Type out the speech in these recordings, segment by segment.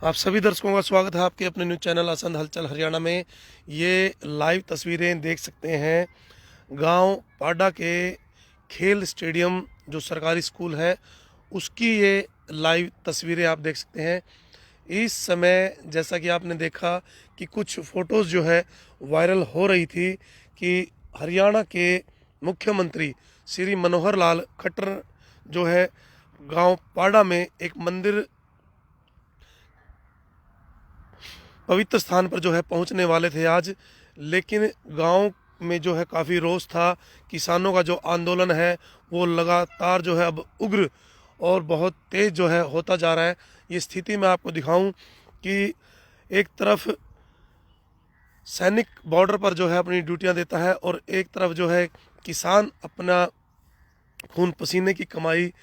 आप सभी दर्शकों का स्वागत है आपके अपने न्यूज़ चैनल असंध हलचल हरियाणा में। ये लाइव तस्वीरें देख सकते हैं गांव पाडा के खेल स्टेडियम जो सरकारी स्कूल है उसकी ये लाइव तस्वीरें आप देख सकते हैं। इस समय जैसा कि आपने देखा कि कुछ फ़ोटोज़ जो है वायरल हो रही थी कि हरियाणा के मुख्यमंत्री श्री मनोहर लाल खट्टर जो है गांव पाडा में एक मंदिर पवित्र स्थान पर जो है पहुंचने वाले थे आज, लेकिन गांव में जो है काफ़ी रोष था। किसानों का जो आंदोलन है वो लगातार जो है अब उग्र और बहुत तेज़ जो है होता जा रहा है। ये स्थिति मैं आपको दिखाऊं कि एक तरफ सैनिक बॉर्डर पर जो है अपनी ड्यूटियां देता है और एक तरफ जो है किसान अपना खून पसीने की कमाई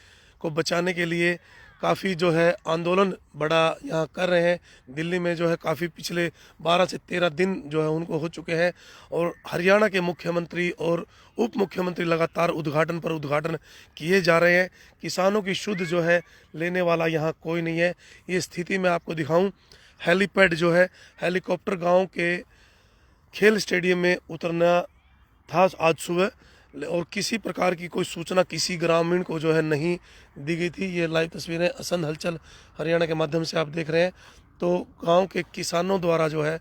को बचाने के लिए काफ़ी जो है आंदोलन बड़ा यहाँ कर रहे हैं। दिल्ली में जो है काफ़ी पिछले 12 से 13 दिन जो है उनको हो चुके हैं और हरियाणा के मुख्यमंत्री और उप मुख्यमंत्री लगातार उद्घाटन पर उद्घाटन किए जा रहे हैं। किसानों की शुद्ध जो है लेने वाला यहाँ कोई नहीं है। ये स्थिति मैं आपको दिखाऊं, हेलीपैड जो है हेलीकॉप्टर गाँव के खेल स्टेडियम में उतरना था आज सुबह और किसी प्रकार की कोई सूचना किसी ग्रामीण को जो है नहीं दी गई थी। ये लाइव तस्वीरें असंध हलचल हरियाणा के माध्यम से आप देख रहे हैं। तो गांव के किसानों द्वारा जो है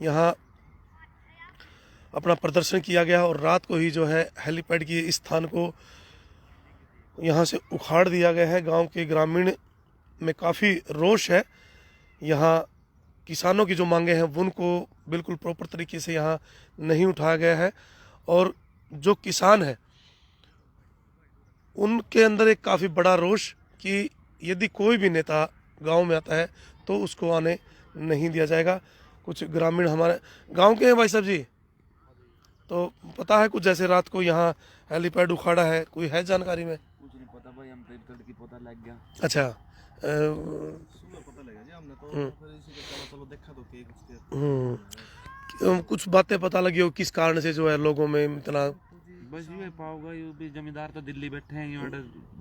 यहाँ अपना प्रदर्शन किया गया और रात को ही जो है हेलीपैड की इस स्थान को यहाँ से उखाड़ दिया गया है। गांव के ग्रामीण में काफ़ी रोष है। यहाँ किसानों की जो मांगे हैं उनको बिल्कुल प्रॉपर तरीके से यहाँ नहीं उठाया गया है और जो किसान है उनके अंदर एक काफ़ी बड़ा रोष कि यदि कोई भी नेता गांव में आता है तो उसको आने नहीं दिया जाएगा। कुछ ग्रामीण हमारे गांव के हैं भाई साहब जी, तो पता है कुछ जैसे रात को यहाँ हेलीपैड उखाड़ा है, कोई है जानकारी में? कुछ नहीं पता भाई, हम तो तड़की पता लग गया। अच्छा पता लगा जी हमने तो फिर इसी को चलो देखा तो के कुछ कुछ बातें पता लगी हो किस कारण से जो है लोगों में इतना? बस ये पाओगा, ये भी जमींदार तो दिल्ली बैठे हैं, ये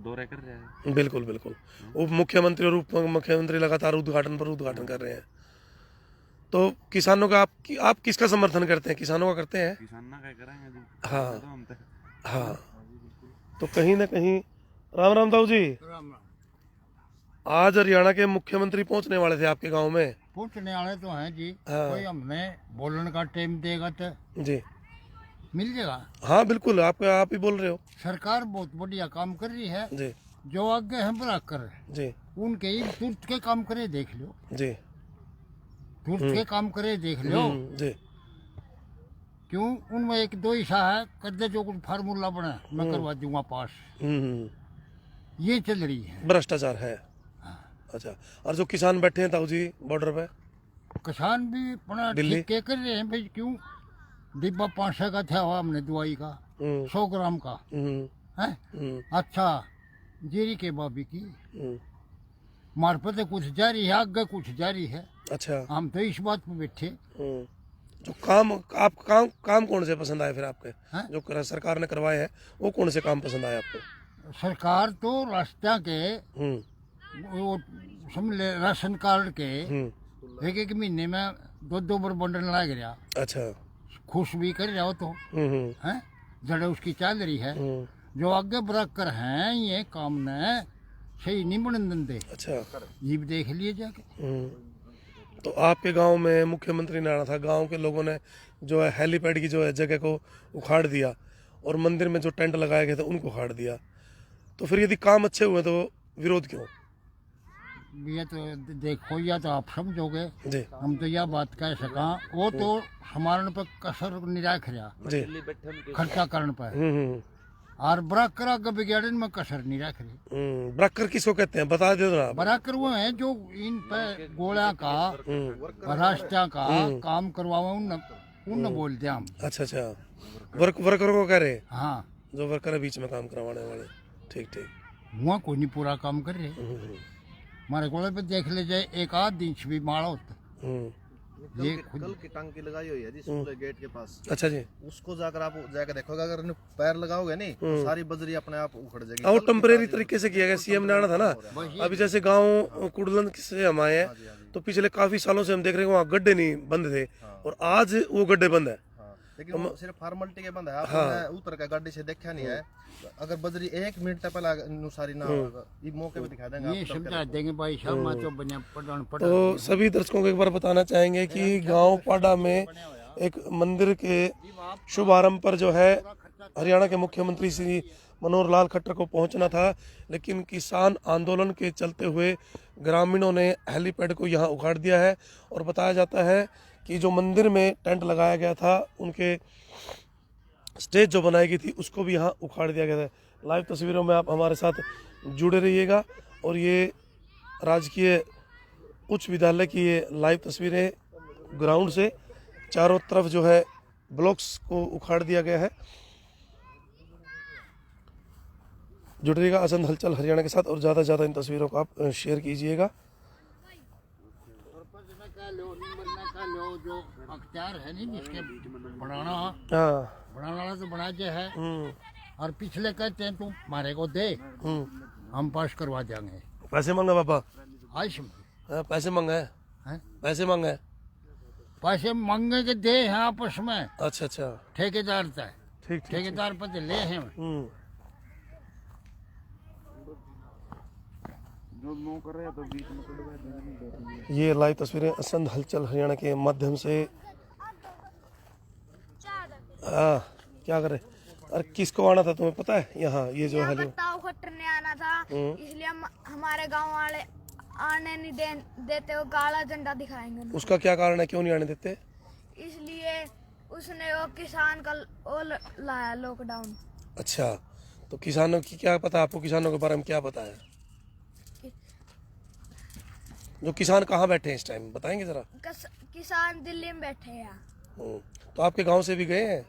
दौरे कर रहे हैं। बिल्कुल बिल्कुल, उप मुख्यमंत्री और उप मुख्यमंत्री लगातार उद्घाटन पर उद्घाटन कर रहे हैं। तो किसानों का आप किसका समर्थन करते हैं? किसानों का करते हैं? किसान ना क्या करेंगे जी। हाँ तो हम तो हाँ, तो कहीं ना कहीं राम राम ताऊ जी, आज हरियाणा के मुख्यमंत्री पहुंचने वाले थे आपके गांव में। पूछने वाले तो हैं जी। हाँ। कोई हमने बोलने का टाइम देगा तो जी मिल जाएगा। हाँ बिल्कुल, आप ही बोल रहे हो। सरकार बहुत बढ़िया काम कर रही है। जी जो आगे हैं बराकर जी उनके ही तुरंत के काम करे देख लो, जी तुरंत के काम करे देख लो। जी क्यों उनमें एक दो हिस्सा है, कर दे जो कुछ फार्मूला बना मैं करवा दूंगा पास, ये चल रही है। भ्रष्टाचार है। अच्छा, और जो किसान बैठे हैं ताऊ जी बॉर्डर पे, किसान भी अपना दिल्ली? ठीक के कर रहे हैं भाई। क्यों डिब्बा 500 का था हुआ हमने दवाई का, 100 ग्राम का है। अच्छा जीरी के बाबी की मार्फत कुछ जारी है, आगे कुछ जारी है। अच्छा, हम तो इस बात पे बैठे। जो काम कौन से पसंद आए फिर आपके? हैं? जो सरकार ने करवाए हैं वो कौन से काम पसंद आए आपको? सरकार तो रास्ता के हम्म वो समझ ले, राशन कार्ड के एक एक महीने में 2 बार बंडल लग रहा। अच्छा, खुश भी कर रहा हो तो है, जड़े उसकी चल रही है। जो आगे बराकर हैं ये काम ने सही नहीं बनन देते। अच्छा, ये भी देख लिए जाके। तो आपके गांव में मुख्यमंत्री ने आना था, गांव के लोगों ने जो है हेलीपैड की जो है जगह को उखाड़ दिया और मंदिर में जो टेंट लगाए गए थे उनको उखाड़ दिया। तो फिर यदि काम अच्छे हुए तो विरोध क्यों? ये तो देखो, या तो आप समझोगे जी हम तो यह बात कह सका, वो तो हमारे पे कसर नहीं रख रहा जी खर्चा करने पर, और बराकर आगे बिगाड़न में कसर नहीं रख रही। ब्रकर किसको कहते हैं बता दे ना। बराकर वो है जो इन पे गोला का रास्ता का काम करवाओ, उन बोलते हम। अच्छा अच्छा, वर्करों को कह रहे, हाँ, जो वर्कर है बीच में काम करवाने वाले। ठीक ठीक, वहाँ कोई नहीं पूरा काम कर रहे। हमारे गोले पे देख ले जाए, एक आध दिन से भी माड़ा होता। ये कल की टांकी लगाई हुई है जी स्कूल गेट के पास। अच्छा जी, उसको जाकर आप जाकर देखोगे, अगर इन्हें पैर लगाओगे नहीं तो सारी बजरी अपने आप उखड़ जाएगी। और टेम्परेरी तरीके से किया गया, सीएम ने आना था ना। अभी जैसे गांव कुड़लन से हम आए हैं तो पिछले काफी सालों से हम देख रहे हैं वहाँ गड्ढे नहीं बंद थे और आज वो गड्ढे बंद है। हाँ, लेकिन वो सिर्फ फॉर्मेलिटी के बंद है। आपने उतर के गाड़ी से देखा नहीं है, अगर बजरी 1 मिनट पहले अनुसारी ना होगा, ये मौके पे दिखा देंगे ये समझा देंगे भाई साहब। मैं तो बना पढ़न तो सभी दर्शकों को एक बार बताना चाहेंगे कि गांव पाडा में एक मंदिर के शुभारंभ पर जो है हरियाणा के मुख्यमंत्री श्री मनोहर लाल खट्टर को पहुंचना था, लेकिन किसान आंदोलन के चलते हुए ग्रामीणों ने हेलीपैड को यहां उखाड़ दिया है। और बताया जाता है कि जो मंदिर में टेंट लगाया गया था, उनके स्टेज जो बनाई गई थी, उसको भी यहाँ उखाड़ दिया गया था। लाइव तस्वीरों में आप हमारे साथ जुड़े रहिएगा। और ये राजकीय उच्च विद्यालय की ये लाइव तस्वीरें ग्राउंड से, चारों तरफ जो है ब्लॉक्स को उखाड़ दिया गया है। जुड़ रहिएगा असंध हलचल हरियाणा के साथ और ज़्यादा से ज़्यादा इन तस्वीरों को आप शेयर कीजिएगा। जो अख्तियार है नहीं जिसके बनाना, हाँ, बनाने वाला तो बना के है, और पिछले कहते हैं तुम हमारे को दे, हम पास करवा देंगे। पैसे मांगा पापा? आज हाँ, पैसे मांगा है, हैं? पैसे मांगा है। पैसे मांगे के दे हैं आपस में, अच्छा अच्छा, ठेकेदार था, ठीक ठीक। ठेकेदार पर तो ले हैं। ये लाइव तस्वीरें असंध हलचल हरियाणा के माध्यम से। क्या करे? अरे किसको आना था तुम्हें पता है? यहाँ ये जो है ताऊ खट्टर ने आना था, इसलिए हमारे गांव वाले आने नहीं देते, वो काला झंडा दिखाएंगे। उसका क्या कारण है, क्यों नहीं आने देते? इसलिए उसने वो किसान का वो लाया लॉकडाउन। अच्छा, तो किसानों की क्या पता आपको? किसानों के बारे में क्या पता है? जो किसान कहाँ बैठे हैं इस टाइम बताएंगे जरा? किसान दिल्ली में बैठे हैं। तो आपके गांव से भी गए हैं?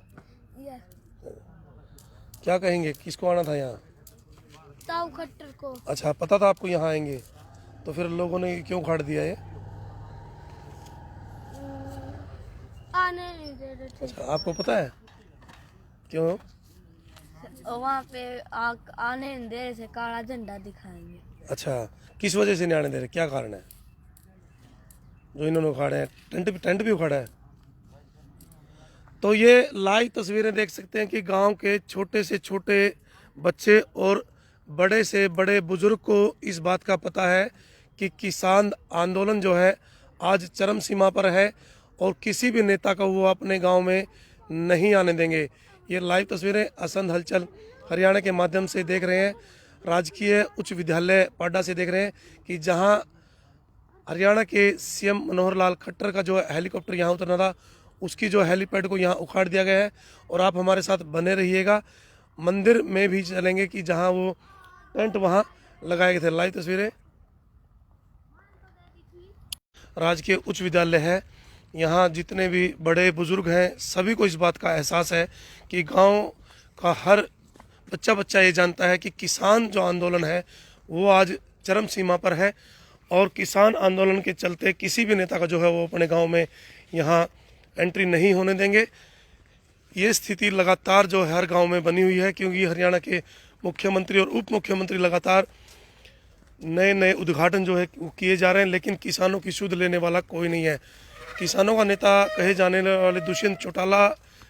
क्या कहेंगे, किसको आना था यहाँ? ताऊ खट्टर को। अच्छा, पता था आपको यहाँ आएंगे, तो फिर लोगों ने क्यों उखाड़ दिया ये? आने नहीं दे रहे थे। अच्छा, आपको पता है क्यों? वहाँ पे आने नहीं दे रहे थे, काला झंडा दिखाएंगे। अच्छा, किस वजह से नहीं आने दे रहे, क्या कारण है जो इन्होंने उखाड़े हैं? टेंट भी उखाड़ा है। तो ये लाइव तस्वीरें देख सकते हैं कि गांव के छोटे से छोटे बच्चे और बड़े से बड़े बुजुर्ग को इस बात का पता है कि किसान आंदोलन जो है आज चरम सीमा पर है और किसी भी नेता को वो अपने गांव में नहीं आने देंगे। ये लाइव तस्वीरें असंध हलचल हरियाणा के माध्यम से देख रहे हैं, राजकीय उच्च विद्यालय पाडा से देख रहे हैं कि जहां हरियाणा के सीएम मनोहर लाल खट्टर का जो हेलीकॉप्टर यहां उतरना था, उसकी जो हेलीपैड को यहां उखाड़ दिया गया है। और आप हमारे साथ बने रहिएगा, मंदिर में भी चलेंगे कि जहां वो टेंट वहां लगाए गए थे। लाइव तस्वीरें राजकीय उच्च विद्यालय है, यहाँ जितने भी बड़े बुजुर्ग हैं सभी को इस बात का एहसास है कि गांव का हर बच्चा ये जानता है कि किसान जो आंदोलन है वो आज चरम सीमा पर है और किसान आंदोलन के चलते किसी भी नेता का जो है वो अपने गांव में यहाँ एंट्री नहीं होने देंगे। ये स्थिति लगातार जो है हर गांव में बनी हुई है, क्योंकि हरियाणा के मुख्यमंत्री और उप मुख्यमंत्री लगातार नए नए उद्घाटन जो है किए जा रहे हैं, लेकिन किसानों की सुध लेने वाला कोई नहीं है। किसानों का नेता कहे जाने वाले दुष्यंत चौटाला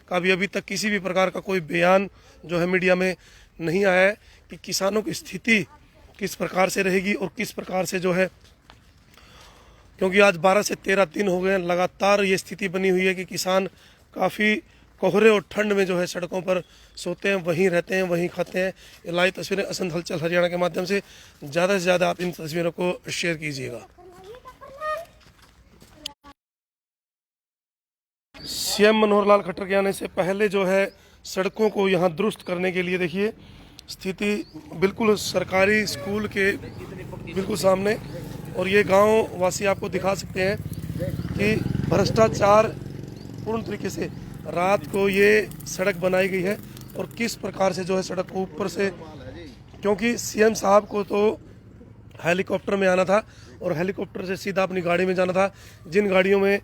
का भी अभी तक किसी भी प्रकार का कोई बयान जो है मीडिया में नहीं आया है कि किसानों की स्थिति किस प्रकार से रहेगी और किस प्रकार से जो है, क्योंकि आज 12 से 13 दिन हो गए हैं लगातार ये स्थिति बनी हुई है कि किसान काफ़ी कोहरे और ठंड में जो है सड़कों पर सोते हैं, वहीं रहते हैं, वहीं खाते हैं। ये लाइव तस्वीरें असंध हलचल हरियाणा के माध्यम से ज़्यादा से ज़्यादा आप इन तस्वीरों को शेयर कीजिएगा। सीएम मनोहर लाल खट्टर के आने से पहले जो है सड़कों को यहाँ दुरुस्त करने के लिए देखिए स्थिति बिल्कुल सरकारी स्कूल के बिल्कुल सामने, और ये गांव वासी आपको दिखा सकते हैं कि भ्रष्टाचार पूर्ण तरीके से रात को ये सड़क बनाई गई है और किस प्रकार से जो है सड़क को ऊपर से, क्योंकि सीएम साहब को तो हेलीकॉप्टर में आना था और हेलीकॉप्टर से सीधा अपनी गाड़ी में जाना था, जिन गाड़ियों में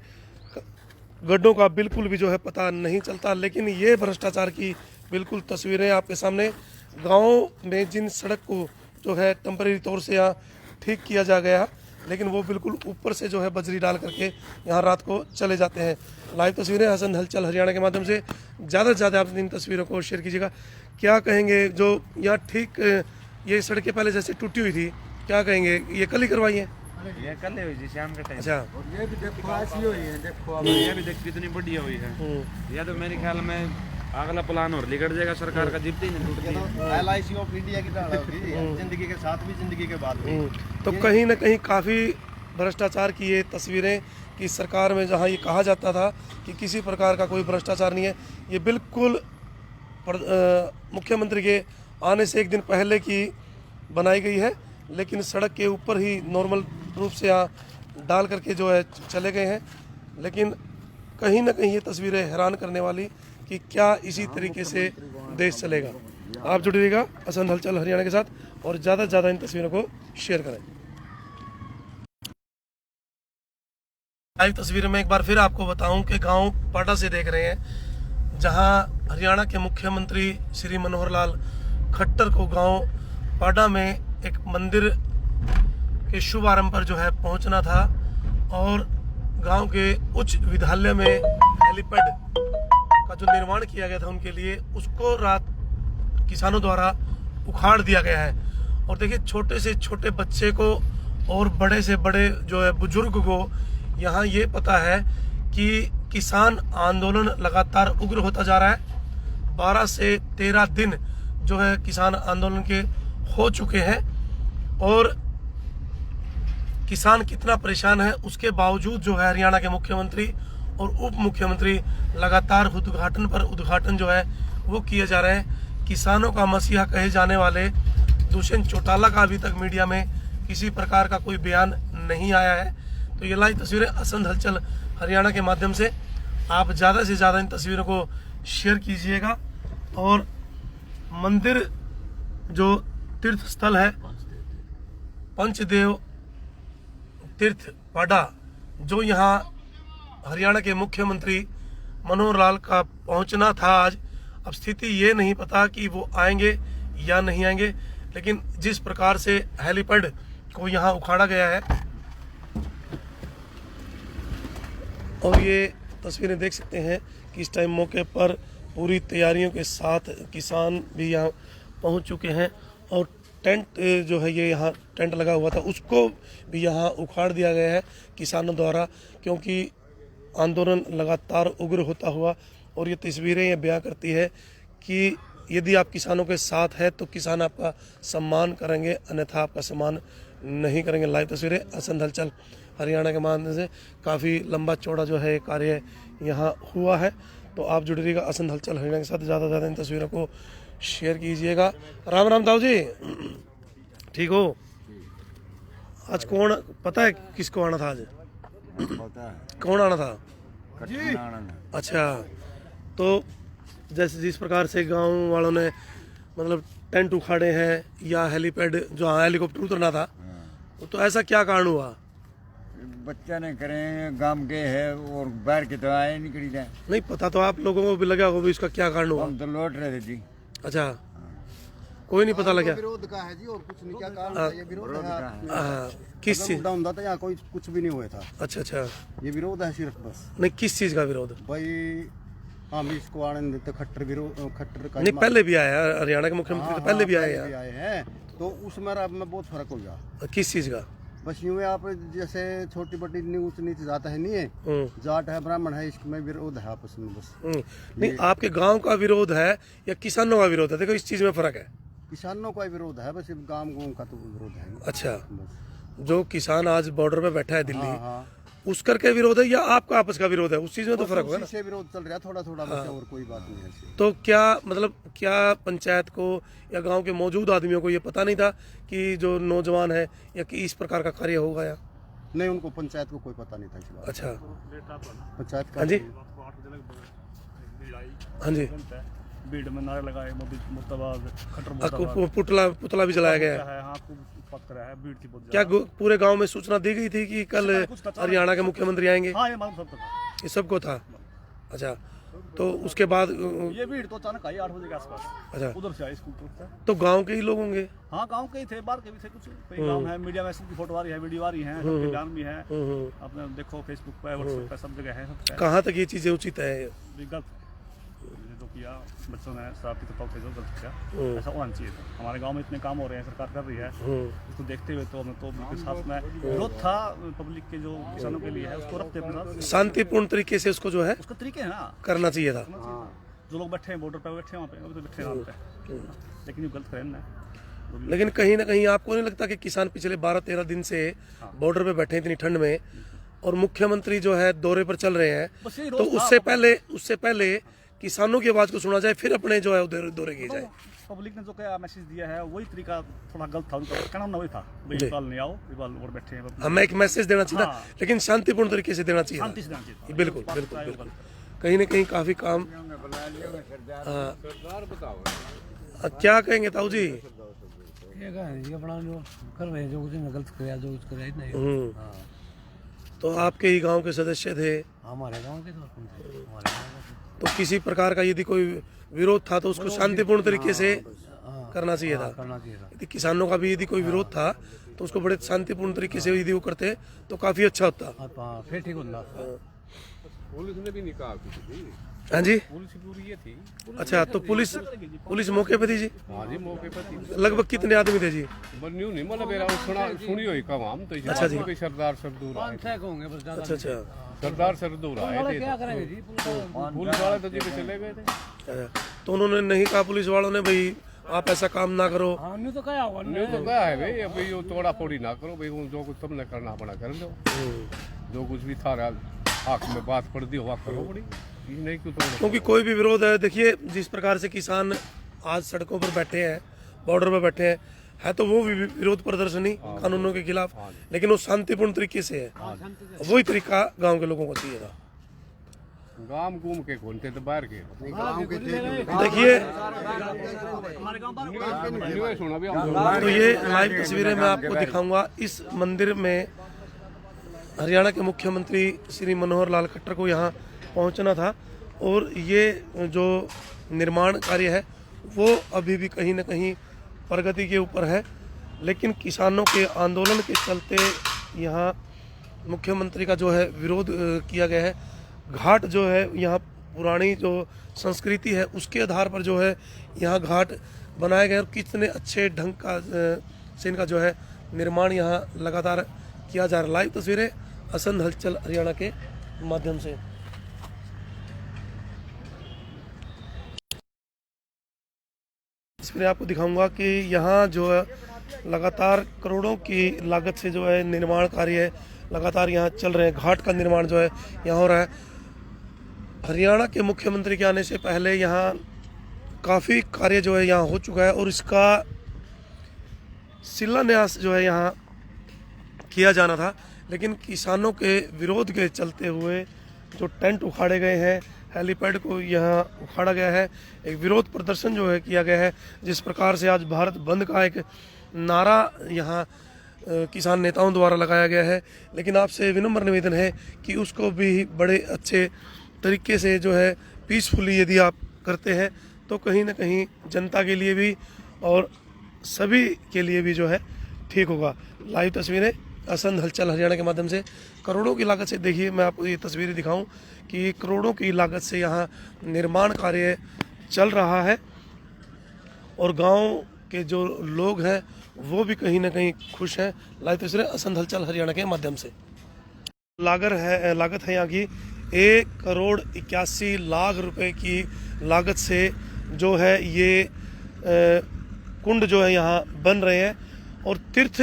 गड्ढों का बिल्कुल भी जो है पता नहीं चलता। लेकिन ये भ्रष्टाचार की बिल्कुल तस्वीरें आपके सामने, गांव में जिन सड़क को जो है टेम्परेरी तौर से यहाँ ठीक किया जा गया, लेकिन वो बिल्कुल ऊपर से जो है बजरी डाल करके यहाँ रात को चले जाते हैं। लाइव तस्वीरें हसन हलचल हरियाणा के माध्यम से ज़्यादा से ज़्यादा आप इन तस्वीरों को शेयर कीजिएगा। क्या कहेंगे जो यहाँ ठीक ये सड़कें पहले जैसे टूटी हुई थी, क्या कहेंगे, ये कल ही करवाई है? ये कल हुई थी शाम के टाइम। अच्छा। ये भी देखो ऐसी हुई है, देखो अब ये भी देख कितनी बढ़िया हुई है। ये तो मेरे ख्याल में अगला प्लान और लिखट जाएगा सरकार का, जितनी नहीं टूटती है। LIC ऑफ इंडिया की तरह होगी, जिंदगी के साथ भी जिंदगी के बाद भी। तो कहीं ना कहीं काफ़ी भ्रष्टाचार की ये तस्वीरें कि सरकार में जहाँ ये कहा जाता था कि किसी प्रकार का कोई भ्रष्टाचार नहीं है, ये बिल्कुल मुख्यमंत्री के आने से एक दिन पहले की बनाई गई है, लेकिन सड़क के ऊपर ही नॉर्मल रूप से यहाँ डाल करके जो है चले गए हैं। लेकिन कहीं ना कहीं ये तस्वीरें हैरान करने वाली कि क्या इसी तरीके से देश चलेगा। आप जुड़े रहिएगा हसन हलचल हरियाणा के साथ और ज़्यादा से ज़्यादा इन तस्वीरों को शेयर करें। लाइव तस्वीर में एक बार फिर आपको बताऊं कि गांव पाटा से देख रहे हैं, जहां हरियाणा के मुख्यमंत्री श्री मनोहर लाल खट्टर को गांव पाटा में एक मंदिर के शुभारंभ पर जो है पहुंचना था और गांव के उच्च विद्यालय में हेलीपैड का जो निर्माण किया गया था उनके लिए, उसको रात किसानों द्वारा उखाड़ दिया गया है। और देखिए, छोटे से छोटे बच्चे को और बड़े से बड़े जो है बुजुर्ग को यहाँ ये पता है कि किसान आंदोलन लगातार उग्र होता जा रहा है। 12 से 13 दिन जो है किसान आंदोलन के हो चुके हैं और किसान कितना परेशान है उसके बावजूद जो है हरियाणा के मुख्यमंत्री और उप मुख्यमंत्री लगातार उद्घाटन पर उद्घाटन जो है वो किए जा रहे हैं। किसानों का मसीहा कहे जाने वाले दुष्यंत चौटाला का अभी तक मीडिया में किसी प्रकार का कोई बयान नहीं आया है। तो ये लाइव तस्वीरें हसन हलचल हरियाणा के माध्यम से आप ज़्यादा से ज़्यादा इन तस्वीरों को शेयर कीजिएगा। और मंदिर जो तीर्थ स्थल है पंचदेव तीर्थ पाडा, जो यहाँ हरियाणा के मुख्यमंत्री मनोहर लाल का पहुंचना था आज, अब स्थिति ये नहीं पता कि वो आएंगे या नहीं आएंगे, लेकिन जिस प्रकार से हेलीपैड को यहाँ उखाड़ा गया है और ये तस्वीरें देख सकते हैं कि इस टाइम मौके पर पूरी तैयारियों के साथ किसान भी यहाँ पहुँच चुके हैं और टेंट जो है ये यहाँ टेंट लगा हुआ था उसको भी यहाँ उखाड़ दिया गया है किसानों द्वारा, क्योंकि आंदोलन लगातार उग्र होता हुआ। और ये तस्वीरें ये बयां करती है कि यदि आप किसानों के साथ है तो किसान आपका सम्मान करेंगे, अन्यथा आपका सम्मान नहीं करेंगे। लाइव तस्वीरें हसन हलचल हरियाणा के माध्यम से काफ़ी लंबा चौड़ा जो है कार्य यहाँ हुआ है। तो आप जुड़े रहिएगा हसन हलचल हरियाणा के साथ, ज़्यादा से ज़्यादा इन तस्वीरों को शेयर कीजिएगा। राम राम दाऊ जी, ठीक हो? आज कौन पता है किसको आना था? आज पता है कौन आना था? जी। अच्छा, तो जैसे जिस प्रकार से गांव वालों ने मतलब टेंट उखाड़े हैं या हेलीपैड जो हाँ हेलीकॉप्टर उतरना था, तो ऐसा क्या कारण हुआ? बच्चा ने करें गांव के है और बाहर की तो आए निकली जाए। नहीं पता, तो आप लोगों को भी लगा होगा इसका क्या कारण हुआ? हम तो लौट रहे थे जी। अच्छा, कोई नहीं पता लगा? विरोध का है जी, और कुछ नहीं। क्या कारण था? ये विरोध है। किस चीज? लॉकडाउन था तो यहाँ कोई कुछ भी नहीं हुआ था। अच्छा अच्छा, ये विरोध है सिर्फ बस। नहीं किस चीज का विरोध? भाई हम इसको आने देते, खट्टर विरोध, खट्टर का नहीं पहले भी आया है, हरियाणा के मुख्यमंत्री तो पहले भी आए भी हैं। आए हैं, तो उसमें अब में बहुत फर्क हो गया। किस चीज का? बस यूं है, आप जैसे छोटी बड़ी ऊंच नीच जात है नहीं है, जाट है ब्राह्मण है, इसमें विरोध है आपस में बस। नहीं, आपके गांव का विरोध है या किसानों का विरोध है? देखो इस चीज में फर्क है। किसानों का विरोध है बस, गांव का तो विरोध है नहीं। अच्छा, बस। जो किसान आज बॉर्डर पे बैठा है दिल्ली, हाँ, उस करके विरोध है या आपका आपस का विरोध है? उस चीज में तो फर्क होगा ना। उसी से विरोध चल रहा है थोड़ा थोड़ा, बस और कोई बात नहीं है। तो क्या मतलब क्या पंचायत को या गांव के मौजूद आदमियों को ये पता नहीं था कि जो नौजवान है या कि इस प्रकार का कार्य होगा? या नहीं, उनको पंचायत को कोई पता नहीं था इस बात। अच्छा, पंचायत का हाँ जी, हाँ जी, भीड़ में नारे लगाए मोदी मुर्दाबाद, खट्टर आपको पुतला भी जलाया गया है। है। हाँ, खूब पक रहा है, भीड़ थी बहुत क्या पूरे गांव में सूचना दी गई थी कि कल हरियाणा के मुख्यमंत्री आएंगे? हाँ, ये मालूम सबको था। ये सबको था? अच्छा, तो उसके बाद ये भीड़ तो अचानक आई 8 बजे के आसपास। अच्छा, उधर से आई स्कूल से। तो गांव के ही लोग होंगे? हाँ गांव के ही थे, बाहर के भी थे कुछ। कई गांव है, मीडिया में की फोटो आ रही है, वीडियो आ रही है, सबके बयान भी है। अपने देखो फेसबुक पे, व्हाट्सएप पे, सब जगह है। सब कहाँ तक ये चीजें उचित है? गलत है जो किया, बच्चों ने शराब की तरफ भेजो, गलत किया। ऐसा होना चाहिए था। हमारे गांव में इतने काम हो रहे हैं, सरकार कर रही है, इसको देखते हुए तो हमें तो बिल्कुल साथ में विरोध था पब्लिक के, जो किसानों के लिए है, उसको रखते अपने साथ। शांतिपूर्ण तरीके से उसको जो है उसका तरीके है ना, करना चाहिए था। जो लोग बैठे हैं बॉर्डर पे, बैठे हैं वहाँ पे, अभी तो बैठे हैं वहाँ पे, लेकिन ये गलत करें ना। लेकिन कहीं ना कहीं आपको नहीं लगता कि किसान पिछले 12-13 दिन से बॉर्डर पे बैठे हैं इतनी ठंड में, और मुख्यमंत्री जो है दौरे पर चल रहे हैं, बस यही तो रोज उससे पहले किसानों की आवाज को सुना जाए, फिर अपने जो है दौरे किए जाए? पब्लिक ने जो क्या मैसेज दिया है वही तरीका थोड़ा गलत था, उनका कहना ना वही था, भाई जी। इकबाल नहीं आओ, इकबाल और बैठे हैं। हमें एक मैसेज देना चाहिए था, हाँ। लेकिन शांतिपूर्ण तरीके से देना चाहिए शांति था। से देना चाहिए था। बिल्कुल बात बिल्कुल है, वो बिल्कुल। गलत। कहीं ना कहीं काफी काम क्या कहेंगे ताऊ जी? ये अपना जो कर रहे हैं, जो कुछ गलत किया, जो कुछ कराया नहीं। तो आपके ही गांव के सदस्य थे, हमारे गांव के तो हमारे गांव के तो किसी प्रकार का यदि कोई विरोध था तो उसको शांतिपूर्ण तरीके से करना चाहिए था। करना चाहिए था। यदि किसानों का भी यदि कोई विरोध था तो उसको बड़े शांतिपूर्ण तरीके से यदि वो करते तो काफी अच्छा होता। हाँ, फिर ठीक होता। पुलिस ने भी नहीं कहा कुछ भी। हाँ जी, पुलिस पूरी ये थी। अच्छा, तो पुलिस मौके पे थी जी? हाँ जी, मौके पर थी। लगभग कितने आदमी थे जी? बन्यू नहीं मतलब मेरा सुनी हुई कम हम तो। अच्छा जी। कोई सरदार सरदूर आए थे। होंगे बस ज्यादा। अच्छा अच्छा सरदार सरदूर आए थे। क्या करेंगे जी, पुलिस वाले तो जी पे चले गए थे। अच्छा। तो उन्होंने नहीं कहा पुलिस वालों ने भाई आप ऐसा काम ना करो? हाँ, नहीं तो क्या होगा, नहीं तो क्या है भाई, अभी यो तोड़ा फोड़ी ना करो भाई, जो कुछ तुमने करना अपना कर दो। जो कुछ भी था हक में बात पड़ दी हुआ करो पड़ी, नहीं क्यों तोड़ो। क्योंकि कोई भी विरोध है, देखिए जिस प्रकार से किसान आज सड़कों पर बैठे हैं, बॉर्डर पर बैठे हैं, है तो वो भी विरोध प्रदर्शनी कानूनों के खिलाफ, लेकिन वो शांतिपूर्ण तरीके से है। वही तरीका गांव के लोगों को चाहिए था। गांव घूम के घूमते तो बाहर के देखिए सुना भी तो ये लाइव तस्वीरें मैं आपको दिखाऊंगा। इस मंदिर में हरियाणा के मुख्यमंत्री श्री मनोहर लाल खट्टर को यहाँ पहुँचना था, और ये जो निर्माण कार्य है वो अभी भी कहीं ना कहीं प्रगति के ऊपर है, लेकिन किसानों के आंदोलन के चलते यहाँ मुख्यमंत्री का जो है विरोध किया गया है। घाट जो है यहाँ पुरानी जो संस्कृति है उसके आधार पर जो है यहाँ घाट बनाए गए, और कितने अच्छे ढंग का से इनका जो है निर्माण यहाँ लगातार किया जा रहा है। लाइव तस्वीरें असंध हलचल हरियाणा के माध्यम से। इसमें आपको दिखाऊंगा कि यहाँ जो है लगातार करोड़ों की लागत से जो है निर्माण कार्य लगातार यहाँ चल रहे हैं। घाट का निर्माण जो है यहाँ हो रहा है। हरियाणा के मुख्यमंत्री के आने से पहले यहाँ काफ़ी कार्य जो है यहाँ हो चुका है, और इसका शिलान्यास जो है यहाँ किया जाना था, लेकिन किसानों के विरोध के चलते हुए जो टेंट उखाड़े गए हैं, हेलीपैड को यहाँ उखाड़ा गया है, एक विरोध प्रदर्शन जो है किया गया है। जिस प्रकार से आज भारत बंद का एक नारा यहाँ किसान नेताओं द्वारा लगाया गया है, लेकिन आपसे विनम्र निवेदन है कि उसको भी बड़े अच्छे तरीके से जो है पीसफुली यदि आप करते हैं तो कहीं ना कहीं जनता के लिए भी और सभी के लिए भी जो है ठीक होगा। लाइव तस्वीरें असंध हलचल हरियाणा के माध्यम से। करोड़ों की लागत से, देखिए मैं आपको ये तस्वीरें दिखाऊं कि करोड़ों की लागत से यहाँ निर्माण कार्य चल रहा है, और गांव के जो लोग हैं वो भी कहीं ना कहीं खुश हैं। लाइव तस्वीरें असंध हलचल हरियाणा के माध्यम से। लागत है यहाँ की 1,81,00,000 रुपए की लागत से जो है ये कुंड जो है यहाँ बन रहे हैं। और तीर्थ,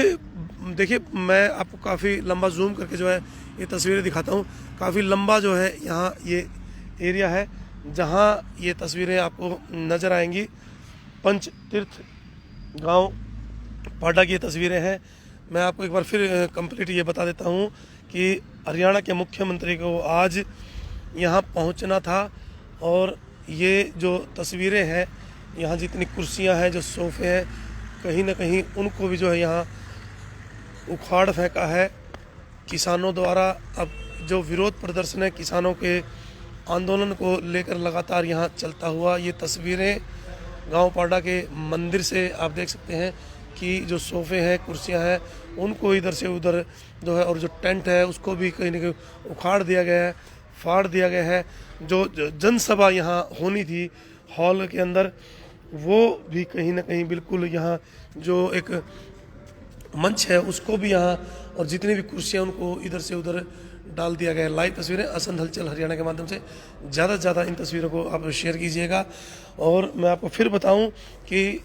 देखिए मैं आपको काफ़ी लंबा जूम करके जो है ये तस्वीरें दिखाता हूँ। काफ़ी लंबा जो है यहाँ ये एरिया है जहाँ ये तस्वीरें आपको नज़र आएंगी। पंच तीर्थ गांव पाडा की ये तस्वीरें हैं। मैं आपको एक बार फिर कंप्लीट ये बता देता हूँ कि हरियाणा के मुख्यमंत्री को आज यहाँ पहुँचना था, और ये जो तस्वीरें हैं यहाँ जितनी कुर्सियाँ हैं, जो सोफ़े हैं, कहीं ना कहीं उनको भी जो है यहाँ उखाड़ फेंका है किसानों द्वारा। अब जो विरोध प्रदर्शन है किसानों के आंदोलन को लेकर लगातार यहाँ चलता हुआ। ये तस्वीरें गांव पाडा के मंदिर से आप देख सकते हैं कि जो सोफ़े हैं, कुर्सियां हैं, उनको इधर से उधर जो है, और जो टेंट है उसको भी कहीं ना कहीं उखाड़ दिया गया है, फाड़ दिया गया है। जो जनसभा यहाँ होनी थी हॉल के अंदर, वो भी कहीं ना कहीं बिल्कुल यहाँ जो एक मंच है उसको भी यहाँ, और जितनी भी कुर्सियाँ उनको इधर से उधर डाल दिया गया है। लाइव तस्वीरें असंध हलचल हरियाणा के माध्यम से ज़्यादा से ज़्यादा इन तस्वीरों को आप शेयर कीजिएगा। और मैं आपको फिर बताऊं कि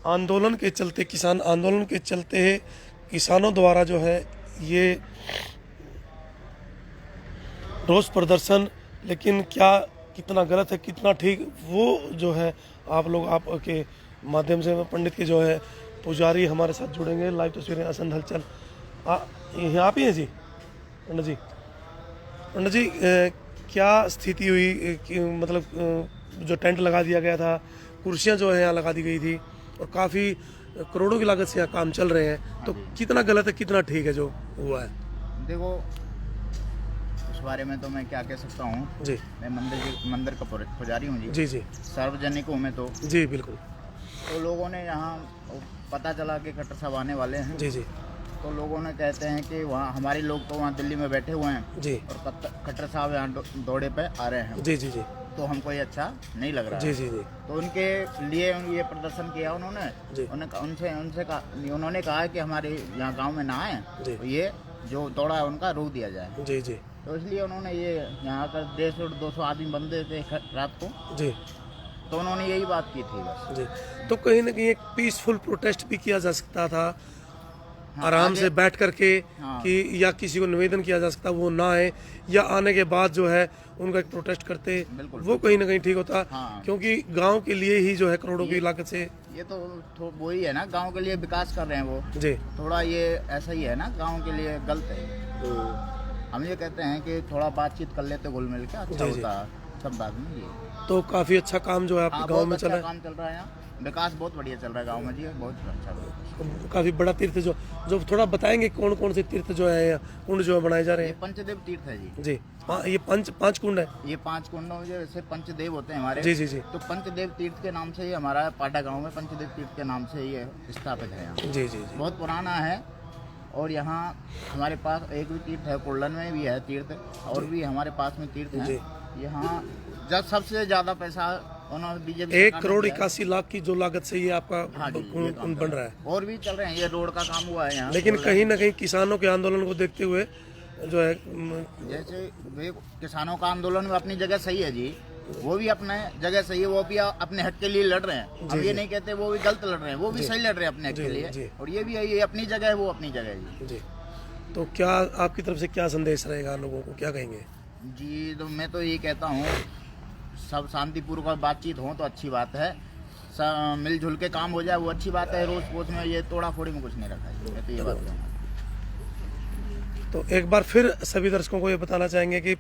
आंदोलन के चलते, किसान आंदोलन के चलते किसानों द्वारा जो है ये रोष प्रदर्शन, लेकिन क्या कितना गलत है कितना ठीक, वो जो है आप लोग आपके माध्यम से पंडित के जो है पुजारी हमारे साथ जुड़ेंगे। लाइव तस्वीरें असंध हलचल। ये आप ही हैं जी पंडित जी? पंडित जी क्या स्थिति हुई कि मतलब जो टेंट लगा दिया गया था, कुर्सियां जो है यहाँ लगा दी गई थी, और काफ़ी करोड़ों की लागत से यहाँ काम चल रहे हैं, तो कितना गलत है कितना ठीक है जो हुआ है? देखो, उस बारे में तो मैं क्या कह सकता हूँ जी। मैं मंदिर का पुजारी हूँ जी। जी जी। सार्वजनिक हूँ मैं तो। जी बिल्कुल। तो लोगों ने यहाँ पता चला कि खट्टर साहब आने वाले हैं। जी जी। तो लोगों ने कहते हैं कि वहाँ हमारे लोग तो वहाँ दिल्ली में बैठे हुए हैं जी, और खट्टर साहब यहाँ दौड़े पे आ रहे हैं। जी जी जी। तो हमको ये अच्छा नहीं लग रहा जी है। जी जी। तो उनके लिए ये प्रदर्शन किया उन्होंने। जी। उन्होंने कहा कि हमारे यहाँ गांव में ना आए, जी। तो ये जो दौड़ा है उनका रोक दिया जाए। जी जी। तो इसलिए उन्होंने ये यहाँ का 150-200 आदमी बंदे थे रात को, जी। तो उन्होंने यही बात की थी बस। जी। तो कहीं ना कहीं एक पीसफुल प्रोटेस्ट भी किया जा सकता था, आराम से बैठ करके, कि या किसी को निवेदन किया जा सकता वो ना आए, या आने के बाद जो है उनका एक प्रोटेस्ट करते, वो कहीं ना कहीं ठीक होता। क्योंकि गांव के लिए ही जो है करोड़ों की लागत से ये तो वही है ना, गांव के लिए विकास कर रहे हैं वो। जी। थोड़ा ये ऐसा ही है ना, गांव के लिए गलत है। हम ये कहते हैं कि थोड़ा बातचीत कर लेते घुल मिल के, अच्छा होता सब बात में। ये तो काफी अच्छा काम जो है आपके गांव में चल रहा है। काम चल रहा है यहाँ, विकास बहुत बढ़िया चल रहा है गांव में जी, बहुत अच्छा। काफी बड़ा तीर्थ जो थोड़ा बताएंगे कौन कौन से तीर्थ जो है कुंड जो है बनाए जा रहे हैं? पंचदेव तीर्थ है जी। जी। ये पांच कुंड है। ये 5 कुंडों में जैसे पंचदेव होते हैं हमारे। जी जी जी। तो पंचदेव तीर्थ के नाम से ही हमारा पाटा गाँव में पंचदेव तीर्थ के नाम से ये स्थापित है यहाँ। जी जी जी। बहुत पुराना है। और यहाँ हमारे पास एक भी तीर्थ है, कुल्लन में भी है तीर्थ, और भी हमारे पास में तीर्थ है। यहाँ जब सबसे ज्यादा पैसा उन्होंने बीजेपी 1,81,00,000 की जो लागत से ये आपका कुंड बन रहा है। और भी चल रहे हैं, ये रोड का काम हुआ है यहाँ। लेकिन कहीं ना कहीं किसानों के आंदोलन को देखते हुए जो है, जैसे किसानों का आंदोलन में अपनी जगह सही है जी, वो भी अपने जगह सही है, वो भी अपने हक के लिए लड़ रहे हैं। हम ये नहीं कहते वो भी गलत लड़ रहे हैं, वो भी सही लड़ रहे हैं अपने हक के लिए। और ये भी है, ये अपनी जगह है, वो अपनी जगह है जी। तो क्या आपकी तरफ से क्या संदेश रहेगा लोगों को, क्या कहेंगे जी? तो मैं तो ये कहता हूँ, सब शांतिपूर्वक बातचीत हो तो अच्छी बात है, मिलजुल के काम हो जाए वो अच्छी बात है। रोज पोज में ये तोड़ा फोड़ी में कुछ नहीं रखा है, मैं तो ये बात कहूँगा। तो एक बार फिर सभी दर्शकों को ये बताना चाहेंगे कि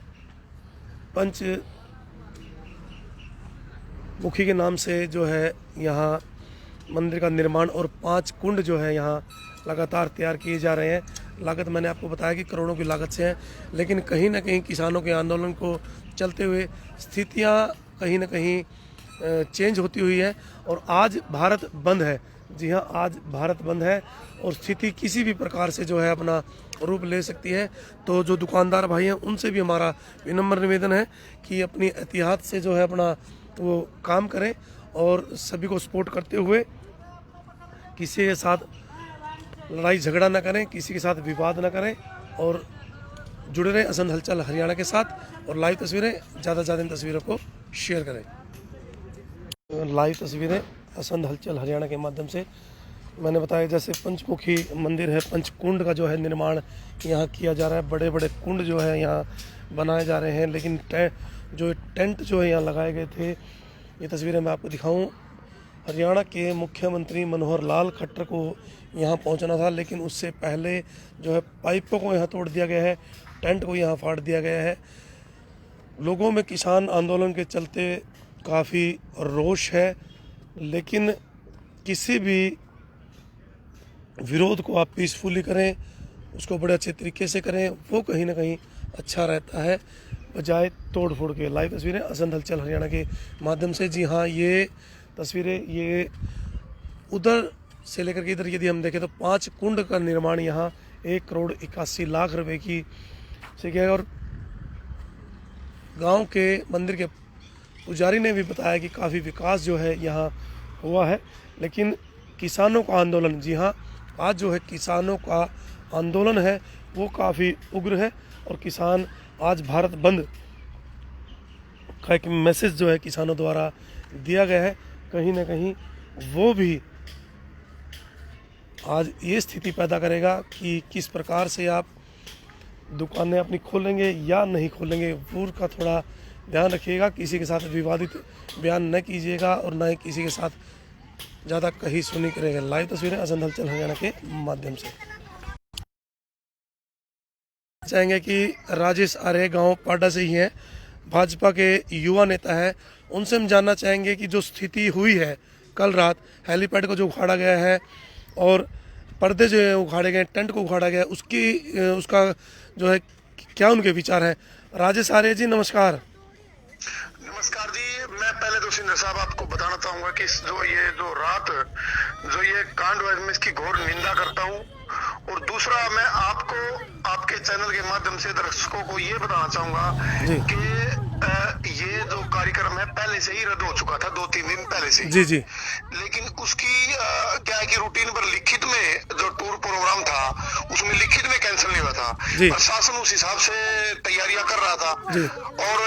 पंचमुखी के नाम से जो है यहाँ मंदिर का निर्माण और 5 कुंड जो है यहाँ लगातार तैयार किए जा रहे हैं। लागत मैंने आपको बताया कि करोड़ों की लागत से है, लेकिन कहीं ना कहीं किसानों के आंदोलन को चलते हुए स्थितियाँ कहीं ना कहीं चेंज होती हुई है। और आज भारत बंद है। जी हाँ, आज भारत बंद है और स्थिति किसी भी प्रकार से जो है अपना रूप ले सकती है। तो जो दुकानदार भाई हैं उनसे भी हमारा विनम्र निवेदन है कि अपनी एहतियात से जो है अपना वो काम करें और सभी को सपोर्ट करते हुए किसी के साथ लड़ाई झगड़ा ना करें, किसी के साथ विवाद ना करें, और जुड़े रहें असंध हलचल हरियाणा के साथ। और लाइव तस्वीरें ज़्यादा से ज़्यादा इन तस्वीरों को शेयर करें। लाइव तस्वीरें असंध हलचल हरियाणा के माध्यम से मैंने बताया, जैसे पंचमुखी मंदिर है, पंचकुंड का जो है निर्माण यहाँ किया जा रहा है। बड़े बड़े कुंड जो है यहाँ बनाए जा रहे हैं, लेकिन टेंट जो है यहाँ लगाए गए थे। ये तस्वीरें मैं आपको दिखाऊं। हरियाणा के मुख्यमंत्री मनोहर लाल खट्टर को यहाँ पहुँचना था, लेकिन उससे पहले जो है पाइपों को यहाँ तोड़ दिया गया है, टेंट को यहाँ फाड़ दिया गया है। लोगों में किसान आंदोलन के चलते काफ़ी रोष है, लेकिन किसी भी विरोध को आप पीसफुली करें, उसको बड़े अच्छे तरीके से करें, वो कहीं ना कहीं अच्छा रहता है बजाय तोड़ फोड़ के। लाइव तस्वीरें असंध हलचल हरियाणा के माध्यम से। जी हाँ, ये तस्वीरें ये उधर से लेकर के इधर यदि हम देखें तो 5 कुंड का निर्माण यहाँ 1,81,00,000 रुपए की से किया है। और गांव के मंदिर के पुजारी ने भी बताया कि काफ़ी विकास जो है यहाँ हुआ है। लेकिन किसानों का आंदोलन, जी हाँ, आज जो है किसानों का आंदोलन है वो काफ़ी उग्र है। और किसान आज भारत बंद का एक मैसेज जो है किसानों द्वारा दिया गया है, कहीं ना कहीं वो भी आज ये स्थिति पैदा करेगा कि किस प्रकार से आप दुकानें अपनी खोलेंगे या नहीं खोलेंगे, वो का थोड़ा ध्यान रखिएगा। किसी के साथ विवादित बयान न कीजिएगा और न ही किसी के साथ ज़्यादा कहीं सुनी करेगा। लाइव तस्वीरें असंध हलचल हरियाणा के माध्यम से। चाहेंगे कि राजेश आर्य गांव पाडा से ही हैं, भाजपा के युवा नेता है, उनसे हम जानना चाहेंगे कि जो स्थिति हुई है कल रात, हेलीपैड को जो उखाड़ा गया है और पर्दे जो है उखाड़े गए, टेंट को उखाड़ा गया, उसका जो है क्या उनके विचार है। राजेश आर्य जी नमस्कार। नमस्कार जी, मैं पहले तो सिंधर साहब आपको बताना चाहूंगा कि जो रात जो ये कांड हुआ है, मैं इसकी घोर निंदा करता हूँ। और दूसरा, मैं आपको आपके चैनल के माध्यम से दर्शकों को ये बताना चाहूंगा कि ये जो कार्यक्रम है पहले से ही रद्द हो चुका था, 2-3 दिन पहले से। जी जी। लेकिन उसकी क्या है कि रूटीन पर लिखित में जो टूर प्रोग्राम था उसमें लिखित में कैंसिल नहीं हुआ था, प्रशासन उस हिसाब से तैयारियां कर रहा था। और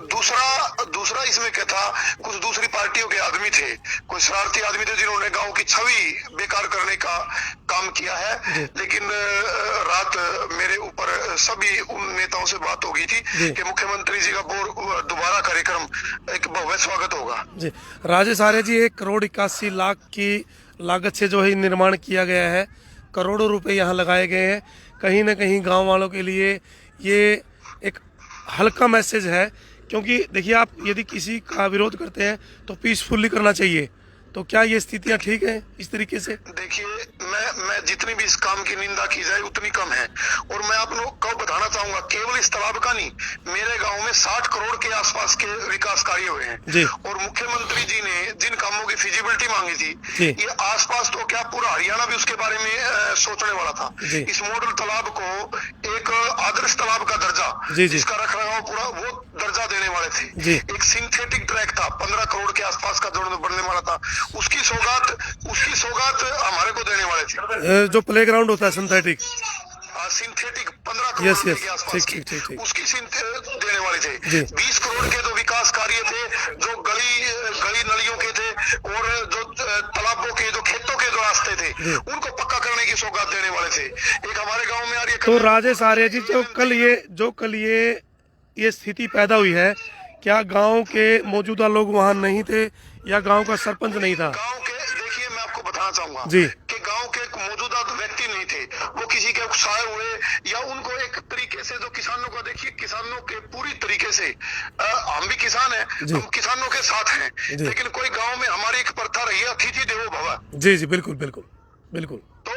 दूसरा इसमें क्या था, कुछ दूसरी पार्टियों के आदमी थे, कोई शरारती आदमी थे जिन्होंने गांव की छवि बेकार करने का काम किया है। लेकिन रात मेरे ऊपर सभी उन नेताओं से बात हो गई थी कि मुख्यमंत्री जी का दोबारा कार्यक्रम एक भव्य स्वागत होगा। जी राजेश आर्य जी, 1,81,00,000 की लागत से जो है निर्माण किया गया है, करोड़ों रुपए यहाँ लगाए गए हैं। कहीं ना कहीं गांव वालों के लिए ये एक हल्का मैसेज है, क्योंकि देखिए आप यदि किसी का विरोध करते हैं तो पीसफुली करना चाहिए। तो क्या ये स्थितियां ठीक हैं इस तरीके से? देखिए, मैं जितनी भी इस काम की निंदा की जाए उतनी कम है। और मैं आप लोग को बताना चाहूंगा, केवल इस तालाब का नहीं, मेरे गांव में 60 करोड़ के आसपास के विकास कार्य हुए हैं। और मुख्यमंत्री जी ने जिन कामों की फिजिबिलिटी मांगी थी, ये आसपास तो क्या पूरा हरियाणा भी उसके बारे में सोचने वाला था। इस मॉडल तालाब को एक आदर्श तालाब का दर्जा, जिसका रखरखाव पूरा वो दर्जा देने वाले थे। एक सिंथेटिक ट्रैक था 15 करोड़ के आसपास का जो बनने वाला था, उसकी सौगात हमारे को देने वाले थे। जो प्लेग्राउंड होता है सिंथेटिक 15 करोड़ के आसपास की, उसकी देने वाले थे। 20 करोड़ के जो विकास कार्य थे, जो गली नलियों के थे और जो तालाबों के, जो खेतों के जो रास्ते थे, उनको पक्का करने की सौगात देने वाले थे। एक हमारे गांव में आ रही है। तो राजेश आर्य जी, जो कल ये स्थिति पैदा हुई है, क्या गांव के मौजूदा लोग वहां नहीं थे या गांव का सरपंच नहीं था? गांव के, देखिए मैं आपको बताना चाहूंगा कि गांव के मौजूदा व्यक्ति नहीं थे, वो किसी के उकसाए हुए या उनको एक तरीके से, जो किसानों का, देखिए किसानों के पूरी तरीके से, हम भी किसान हैं, हम किसानों के साथ हैं। लेकिन कोई गांव में हमारी एक प्रथा रही है, अतिथि देवो भव। जी जी, बिल्कुल बिल्कुल बिल्कुल। तो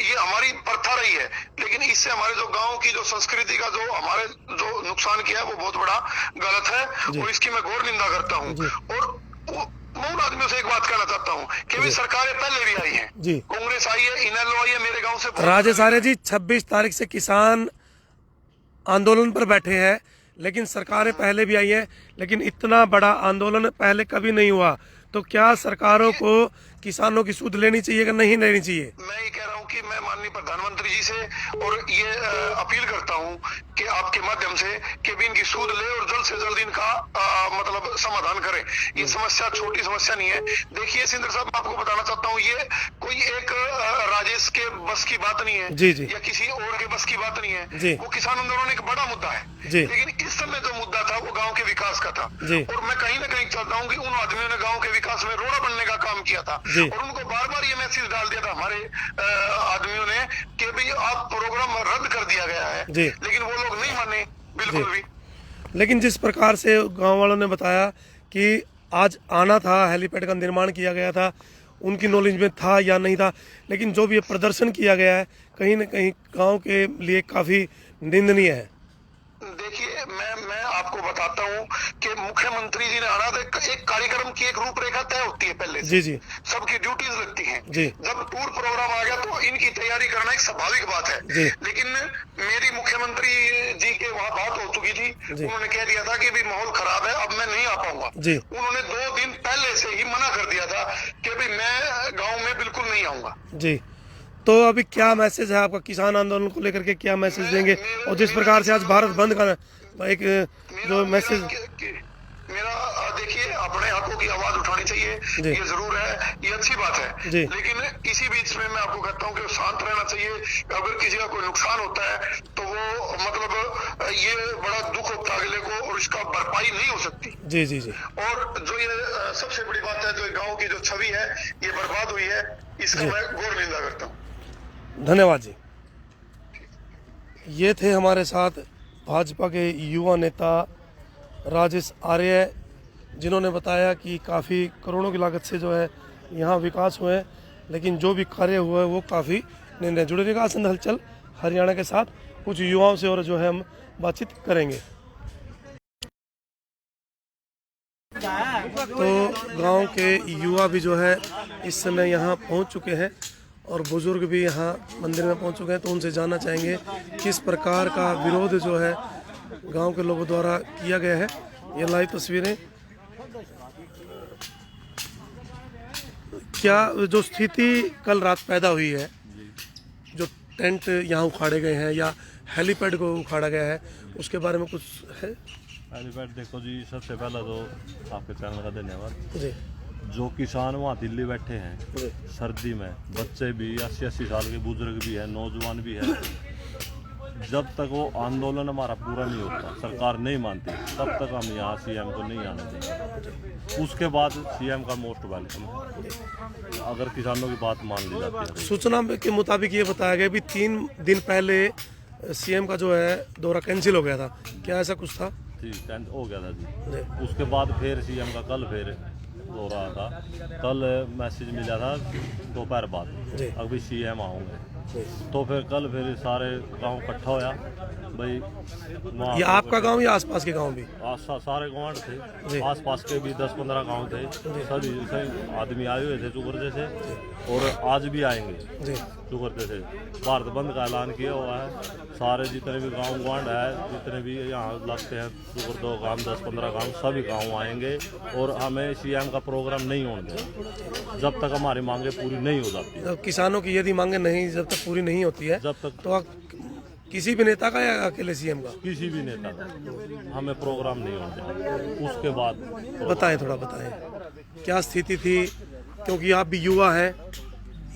ये हमारी प्रथा रही है, लेकिन इससे हमारे जो गांव की जो संस्कृति का जो हमारे जो नुकसान किया है वो बहुत बड़ा गलत है, और इसकी मैं घोर निंदा करता हूँ। और मूल आदमियों से एक बात कहना चाहता हूँ कि भी सरकारें पहले भी आई हैं, कांग्रेस आई है, इनेलो आई है, मेरे गांव से। राजेश आर्य जी, 26 तारीख से किसान आंदोलन पर बैठे हैं, लेकिन सरकारें पहले भी आई है, लेकिन इतना बड़ा आंदोलन पहले कभी नहीं हुआ। तो क्या सरकारों को किसानों की सूद लेनी चाहिए कि नहीं लेनी चाहिए? मैं ये कह रहा हूँ कि मैं माननीय प्रधानमंत्री जी से और ये अपील करता हूँ कि आपके माध्यम से कि भी इनकी सूद ले और जल्द से जल्द इनका मतलब समाधान करें। ये समस्या छोटी समस्या नहीं है। देखिए सिंधर साहब, आपको बताना चाहता हूँ, ये कोई एक राजेश के बस की बात नहीं है या किसी और के बस की बात नहीं है। वो किसान आंदोलन एक बड़ा मुद्दा है, लेकिन इस समय जो मुद्दा था वो गाँव के विकास का था। और मैं कहीं ना कहीं चाहता हूँ कि उन आदमियों ने गाँव के विकास में रोड़ा बनने का काम किया था, और उनको बार बार ये मैसेज डाल दिया था हमारे आदमियों ने कि भाई आप प्रोग्राम रद्द कर दिया गया है, लेकिन वो लोग नहीं माने बिल्कुल भी। लेकिन जिस प्रकार से गांव वालों ने बताया कि आज आना था, हेलीपैड का निर्माण किया गया था, उनकी नॉलेज में था या नहीं था, लेकिन जो भी ये प्रदर्शन किया गया है कहीं ना कहीं गांव के लिए काफ़ी निंदनीय है। देखिए मैं आपको बताता हूँ कि मुख्यमंत्री जी ने आना एक कार्यक्रम की एक रूपरेखा तय होती है पहले से। जी जी, सबकी ड्यूटीज लगती हैं। जी, जब टूर प्रोग्राम आ गया तो इनकी तैयारी करना एक स्वाभाविक बात है। जी, लेकिन मेरी मुख्यमंत्री जी के वहाँ बात हो चुकी थी, उन्होंने कह दिया था कि भी माहौल खराब है, अब मैं नहीं आ पाऊंगा। जी, उन्होंने 2 दिन पहले से ही मना कर दिया था कि भाई मैं गाँव में बिल्कुल नहीं आऊंगा। जी। तो अभी क्या मैसेज है आपका किसान आंदोलन को लेकर के, क्या मैसेज देंगे? और जिस प्रकार से आज भारत बंद का एक जो मैसेज मेरा देखिए, अपने हकों की आवाज उठानी चाहिए, ये जरूर है, ये अच्छी बात है। लेकिन इसी बीच में मैं आपको कहता हूँ कि शांत रहना चाहिए। अगर किसी का कोई नुकसान होता है तो वो मतलब ये बड़ा दुख होता है अगले को, और इसका भरपाई नहीं हो सकती। जी जी जी। और जो ये सबसे बड़ी बात है, जो गाँव की जो छवि है ये बर्बाद हुई है, इसका मैं घोर निंदा करता हूँ। धन्यवाद जी। ये थे हमारे साथ भाजपा के युवा नेता राजेश आर्य, जिन्होंने बताया कि काफ़ी करोड़ों की लागत से जो है यहाँ विकास हुए, लेकिन जो भी कार्य हुआ है वो काफ़ी निंदनीय। जुड़े रहिएगा आसंद हलचल हरियाणा के साथ, कुछ युवाओं से और जो है हम बातचीत करेंगे। तो गांव के युवा भी जो है इस समय यहाँ पहुँच चुके हैं और बुजुर्ग भी यहाँ मंदिर में पहुँच चुके हैं, तो उनसे जानना चाहेंगे किस प्रकार का विरोध जो है गांव के लोगों द्वारा किया गया है। ये लाइव तस्वीरें, क्या जो स्थिति कल रात पैदा हुई है, जो टेंट यहाँ उखाड़े गए हैं या हेलीपैड को उखाड़ा गया है, उसके बारे में कुछ है? हेलीपैड देखो जी, सबसे पहला तो आपके चैनल का धन्यवाद जी। जो किसान वहाँ दिल्ली बैठे हैं सर्दी में, बच्चे भी 80-80 साल के बुजुर्ग भी है, नौजवान भी है, जब तक वो आंदोलन हमारा पूरा नहीं होता, सरकार नहीं मानती, तब तक हम यहाँ सीएम को नहीं आने देंगे। उसके बाद सीएम का मोस्ट वेलकम है, अगर किसानों की बात मान ली जाती है। सूचना के मुताबिक ये बताया गया भी 3 दिन पहले सीएम का जो है दौरा कैंसिल हो गया था, क्या ऐसा कुछ था? जी, हो गया था जी। उसके बाद फिर सीएम का कल फिर हो रहा था, कल मैसेज मिला था दोपहर बाद अभी सीएम आऊँगे, तो फिर कल फिर सारे गांव इकट्ठा होया भाई। ये आपका गांव या आसपास के गांव भी? सारे गांव थे, आसपास के भी 10-15 गांव थे, सभी आदमी आए हुए थे चुकरते से, और आज भी आएंगे चुकरते से। भारत बंद का ऐलान किया हुआ है, सारे जितने भी गांव ग्वांड है, जितने भी यहाँ लगते हैं चुकर 2 गांव 10-15 गांव, सभी गांव आएंगे, और हमें सीएम का प्रोग्राम नहीं होने देना जब तक हमारी मांगे पूरी नहीं हो जाती। किसानों की यदि मांगे नहीं जब तक पूरी नहीं होती है, जब तक तो किसी भी नेता का या अकेले सीएम का? किसी भी नेता का हमें प्रोग्राम नहीं होता। उसके बाद बताएं, थोड़ा बताएं क्या स्थिति थी, क्योंकि आप भी युवा हैं,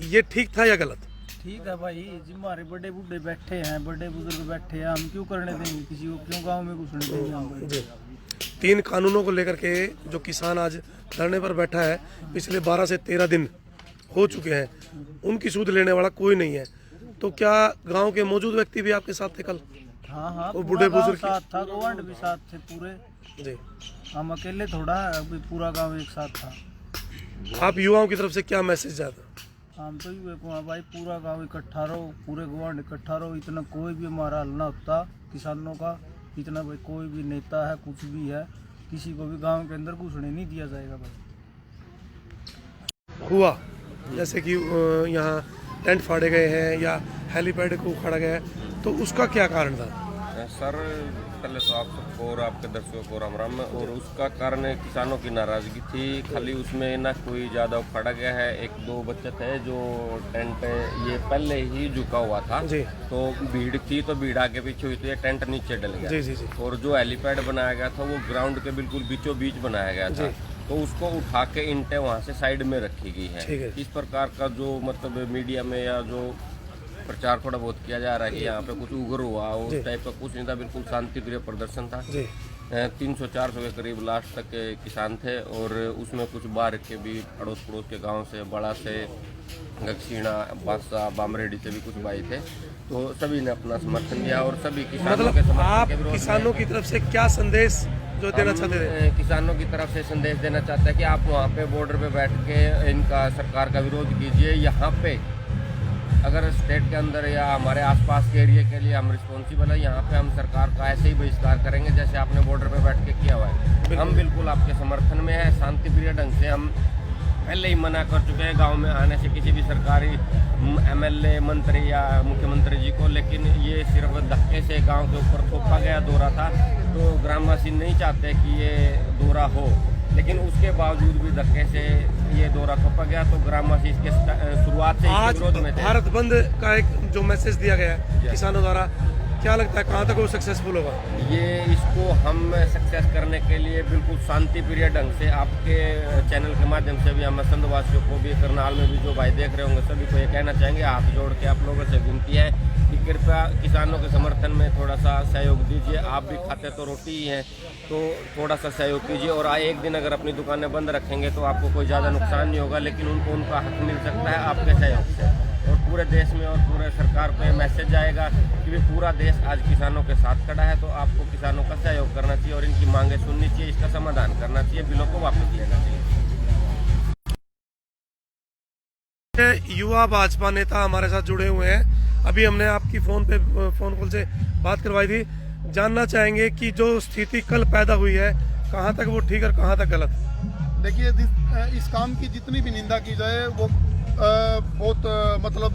ये ठीक था या गलत? ठीक है भाई जी, हमारे बड़े बूढ़े बैठे हैं, बड़े बुजुर्ग बैठे हैं, हम क्यों करने देंगे किसी को, क्यों गांव में घुसने देंगे हम? जी। 3 कानूनों को लेकर के जो किसान आज धरने पर बैठा है, पिछले 12 से 13 दिन हो चुके हैं, उनकी सूद लेने वाला कोई नहीं है। तो क्या गांव के मौजूद व्यक्ति भी आपके साथ थे कल? हाँ, वो बूढ़े बुजुर्ग साथ था, गवांड भी साथ थे पूरे जी। हम अकेले थोड़ा है, अभी पूरा गांव एक साथ था। आप युवाओं की तरफ से क्या मैसेज जाता? हम तो ये भाई पूरा गांव इकट्ठा रहो, पूरे गवांड इकट्ठा रहो, इतना कोई भी हमारा हल ना होता किसानों का, इतना भाई कोई भी नेता है कुछ भी है, किसी को भी गांव के अंदर घुसने नहीं दिया जाएगा भाई। हुआ जैसे कि यहाँ टेंट फाड़े गए हैं या हेलीपैड को उखाड़ा गया है, तो उसका क्या कारण था? सर पहले तो आप सबको और आपके दर्शकों को राम राम। और उसका कारण किसानों की नाराजगी थी, खाली उसमें ना कोई ज़्यादा उखाड़ा गया है। 1-2 बच्चे थे जो टेंट ये पहले ही झुका हुआ था, तो भीड़ थी तो भीड़ आगे पीछे हुई, तो ये टेंट नीचे डल गया। जी, जी, जी। और जो हेलीपैड बनाया गया था वो ग्राउंड के बिल्कुल बीचों बीच बनाया गया था, तो उसको उठा के इंटें वहाँ से साइड में रखी गई है। इस प्रकार का जो मतलब मीडिया में या जो प्रचार थोड़ा बहुत किया जा रहा है कि यहाँ पे कुछ उग्र हुआ, उस टाइप का कुछ नहीं था, बिल्कुल शांतिप्रिय प्रदर्शन था। 300-400 के करीब लास्ट तक के किसान थे, और उसमें कुछ बाहर के भी अड़ोस पड़ोस के गांव से, बड़ा से, गक्षीणा, बांसा, बामरेडी से भी कुछ भाई थे, तो सभी ने अपना समर्थन दिया। और सभी किसानों मतलब आप किसानों की तरफ से क्या संदेश जो देना चाहते थे? किसानों की तरफ से संदेश देना चाहते हैं कि आप वहाँ पे बॉर्डर पे बैठ के इनका सरकार का विरोध कीजिए। यहाँ पे अगर स्टेट के अंदर या हमारे आसपास के एरिया के लिए हम रिस्पॉन्सिबल है, यहाँ पे हम सरकार का ऐसे ही बहिष्कार करेंगे जैसे आपने बॉर्डर पे बैठ के किया हुआ है। हम बिल्कुल आपके समर्थन में है। शांतिप्रिय ढंग से हम पहले ही मना कर चुके हैं गांव में आने से किसी भी सरकारी एमएलए मंत्री या मुख्यमंत्री जी को, लेकिन ये सिर्फ धक्के से गांव के ऊपर थोपा गया दौरा था। तो ग्रामवासी नहीं चाहते कि ये दौरा हो, लेकिन उसके बावजूद भी धक्के से ये दौरा थोपा गया। तो ग्रामवासी इसके शुरुआत से आज विरोध में थे। भारत बंद का एक जो मैसेज दिया गया है किसानों द्वारा, क्या लगता है कहाँ तक वो सक्सेसफुल होगा? ये इसको हम सक्सेस करने के लिए बिल्कुल शांतिप्रिय ढंग से आपके चैनल के माध्यम से भी हम संधवासियों को भी, करनाल में भी जो भाई देख रहे होंगे सभी को ये कहना चाहेंगे, हाथ जोड़ के आप लोगों से विनती है कि कृपया किसानों के समर्थन में थोड़ा सा सहयोग दीजिए। आप भी खाते तो रोटी ही हैं, तो थोड़ा सा सहयोग कीजिए। और एक दिन अगर अपनी दुकानें बंद रखेंगे तो आपको कोई ज़्यादा नुकसान नहीं होगा, लेकिन उनको उनका हक मिल सकता है आपके सहयोग से। और पूरे देश में और पूरे सरकार को ये मैसेज जाएगा कि पूरा देश आज किसानों के साथ खड़ा है। तो आपको किसानों का सहयोग करना चाहिए और इनकी मांगें सुननी चाहिए, इसका समाधान करना चाहिए, बिलों को वापस लेना चाहिए। युवा भाजपा नेता हमारे साथ जुड़े हुए हैं। अभी हमने आपकी फोन कॉल से बात करवाई थी। जानना चाहेंगे कि जो स्थिति कल पैदा हुई है कहाँ तक वो ठीक और कहाँ तक गलत? देखिए, इस काम की जितनी भी निंदा की जाए वो बहुत मतलब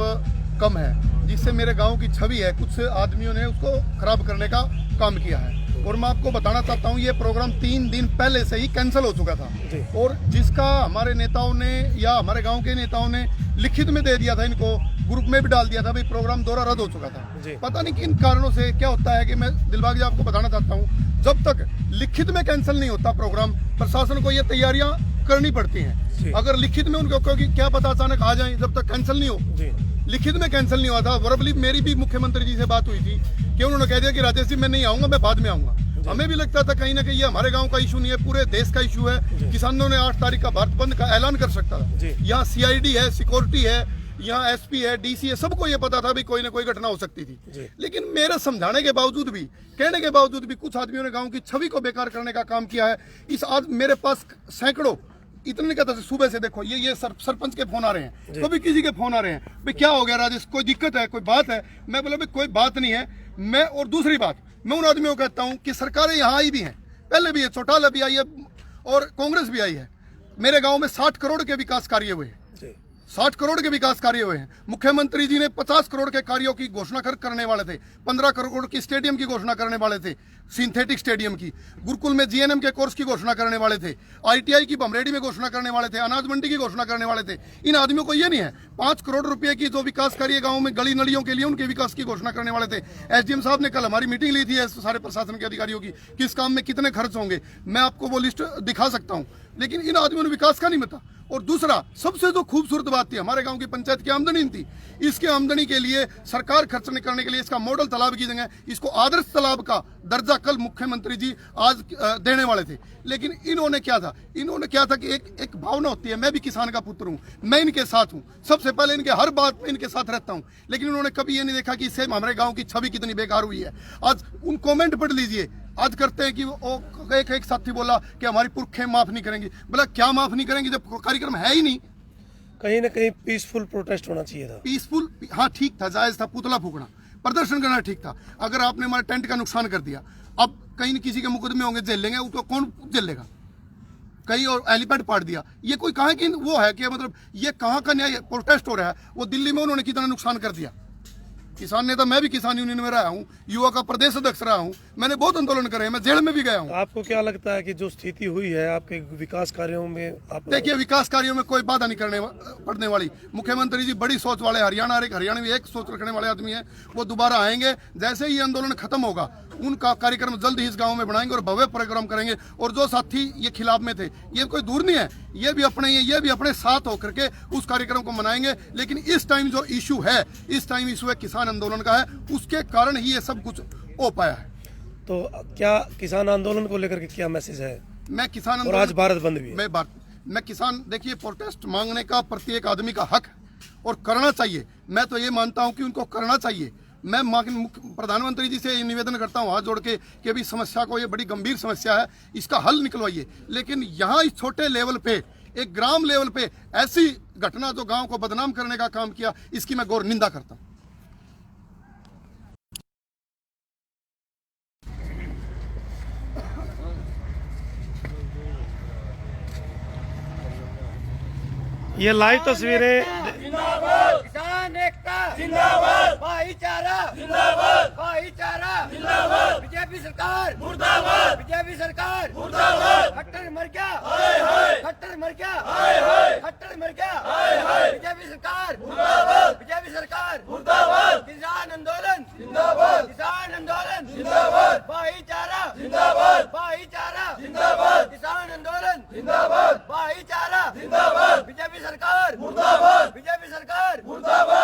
कम है। जिससे मेरे गांव की छवि है, कुछ आदमियों ने उसको खराब करने का काम किया है। और मैं आपको बताना चाहता हूँ, ये प्रोग्राम 3 दिन पहले से ही कैंसिल हो चुका था और जिसका हमारे नेताओं ने या हमारे गांव के नेताओं ने लिखित में दे दिया था, इनको ग्रुप में भी डाल दिया था, भाई प्रोग्राम दौरा रद्द हो चुका था। पता नहीं किन कारणों से क्या होता है कि मैं दिलबाग जी आपको बताना चाहता हूँ, जब तक लिखित में कैंसिल नहीं होता प्रोग्राम, प्रशासन को ये तैयारियां करनी पड़ती हैं। अगर लिखित में उनको क्योंकि क्या पता अचानक आ जाए, जब तक कैंसिल नहीं हो। लिखित में कैंसिल नहीं हुआ था। वर्बली मेरी भी मुख्यमंत्री जी से बात हुई थी कि उन्होंने कह दिया कि राजेश जी मैं नहीं आऊंगा, मैं बाद में आऊंगा। हमें भी लगता था कहीं ना कहीं ये हमारे गांव का इशू नहीं है, पूरे देश का इशू है। किसानों ने 8 तारीख का भारत बंद का ऐलान कर सकता था। यहाँ सीआईडी है, सिक्योरिटी है, यहाँ एसपी है, डीसी है, सबको ये पता था भी कोई ना कोई घटना हो सकती थी। लेकिन मेरे समझाने के बावजूद भी, कहने के बावजूद भी कुछ आदमियों ने गांव की छवि को बेकार करने का काम किया है। इस आज मेरे पास सैकड़ों, इतने कहता था सुबह से, देखो ये सरपंच के फोन आ रहे हैं, कभी किसी के फोन आ रहे हैं, भाई क्या हो गया राजेश, कोई दिक्कत है, कोई बात है? मैं बोला भाई कोई बात नहीं है। मैं और दूसरी बात, मैं उन आदमियों को कहता हूं कि सरकारें यहाँ आई भी हैं, पहले भी है, चौटाला भी आई है और कांग्रेस भी आई है। मेरे गांव में 60 करोड़ के विकास कार्य हुए हैं, 60 करोड़ के विकास कार्य हुए हैं। मुख्यमंत्री जी ने 50 करोड़ के कार्यों की घोषणा करने वाले थे, 15 करोड़ की स्टेडियम की घोषणा करने वाले थे, सिंथेटिक स्टेडियम की। गुरुकुल में जीएनएम के कोर्स की घोषणा करने वाले थे, आईटीआई की बमरेडी में घोषणा करने वाले थे, अनाज मंडी की घोषणा करने वाले थे। इन आदमियों को ये नहीं है 5 करोड़ रुपए की जो विकास कार्य गाँव में गली नलियों के लिए उनके विकास की घोषणा करने वाले थे। एसडीएम साहब ने कल हमारी मीटिंग ली थी सारे प्रशासन के अधिकारियों की, किस काम में कितने खर्च होंगे, मैं आपको वो लिस्ट दिखा सकता हूँ। लेकिन इन आदमियों ने विकास का नहीं बता। और दूसरा, सबसे जो खूबसूरत बात थी, हमारे गांव की पंचायत की आमदनी थी, इसके आमदनी के लिए सरकार खर्च करने के लिए इसका मॉडल तालाब की जगह इसको आदर्श तालाब का दर्जा कल मुख्यमंत्री जी आज देने वाले थे। लेकिन इन्होंने क्या था कि एक भावना होती है, मैं भी किसान का पुत्र हूं, मैं इनके साथ हूं, सबसे पहले इनके हर बात में इनके साथ रहता हूं। लेकिन उन्होंने कभी ये नहीं देखा कि इससे हमारे गाँव की छवि कितनी बेकार हुई है। आज उन कॉमेंट पढ़ लीजिए, आज करते हैं कि वो एक साथी बोला कि हमारी पुरखें माफ नहीं करेंगी। बोला क्या माफ नहीं करेंगी जब कार्यक्रम है ही नहीं? कहीं ना कहीं पीसफुल प्रोटेस्ट होना चाहिए था। पीसफुल, हाँ ठीक था, जायज था, पुतला फूकना, प्रदर्शन करना ठीक था। अगर आपने हमारे टेंट का नुकसान कर दिया, अब कहीं न किसी के मुकदमे होंगे, जेल लेंगे, उसको कौन जेल लेगा? कहीं और एलिपेड पाट दिया, ये कोई कहाँ की वो है कि मतलब ये कहाँ का न्याय प्रोटेस्ट हो रहा है? वो दिल्ली में उन्होंने कितना नुकसान कर दिया। किसान नेता, मैं भी किसान यूनियन में रहा हूँ, युवा का प्रदेश अध्यक्ष रहा हूँ, मैंने बहुत आंदोलन करे हैं, मैं जेल में भी गया हूँ। आपको क्या लगता है कि जो स्थिति हुई है आपके विकास कार्यों में? आप देखिए, विकास कार्यों में कोई बाधा नहीं पड़ने वाली। मुख्यमंत्री जी बड़ी सोच वाले, हरियाणा में एक सोच रखने वाले आदमी है, वो दोबारा आएंगे। जैसे ही आंदोलन खत्म होगा, उनका कार्यक्रम जल्द ही इस गांव में बनाएंगे और भव्य प्रोग्राम करेंगे। और जो साथी ये खिलाफ में थे, ये कोई दूर नहीं है, ये भी अपने साथ होकर के उस कार्यक्रम को मनाएंगे। लेकिन इस टाइम जो इशू है, इस टाइम इशू है किसान आंदोलन का है, उसके कारण ही ये सब कुछ हो पाया है। तो क्या किसान आंदोलन को लेकर के क्या मैसेज है? मैं किसान और आज भारत बंद भी है। मैं किसान, देखिए, प्रोटेस्ट मांगने का प्रत्येक आदमी का हक है और करना चाहिए। मैं तो ये मानता हूं कि उनको करना चाहिए। मैं प्रधानमंत्री जी से ये निवेदन करता हूँ हाथ जोड़ के कि अभी समस्या को, ये बड़ी गंभीर समस्या है, इसका हल निकलवाइए। लेकिन यहाँ इस छोटे लेवल पे, एक ग्राम लेवल पे ऐसी घटना जो गांव को बदनाम करने का काम किया, इसकी मैं घोर निंदा करता हूँ। ये लाइव तस्वीरें किसान एकता जिंदाबाद, भाईचारा जिंदाबाद, भाईचारा जिंदाबाद, बीजेपी सरकार मुर्दाबाद, बीजेपी सरकार मुर्दाबाद, खट्टर मर गया, खट्टर मर गया, खट्टर मर गया, बीजेपी सरकार मुर्दाबाद, बीजेपी सरकार मुर्दाबाद, किसान आंदोलन जिंदाबाद, किसान आंदोलन जिंदाबाद, भाईचारा जिंदाबाद, भाईचारा जिंदाबाद, किसान आंदोलन जिंदाबाद, भाईचारा जिंदाबाद, बीजेपी सरकार मुर्दाबाद, बीजेपी सरकार मुर्दाबाद।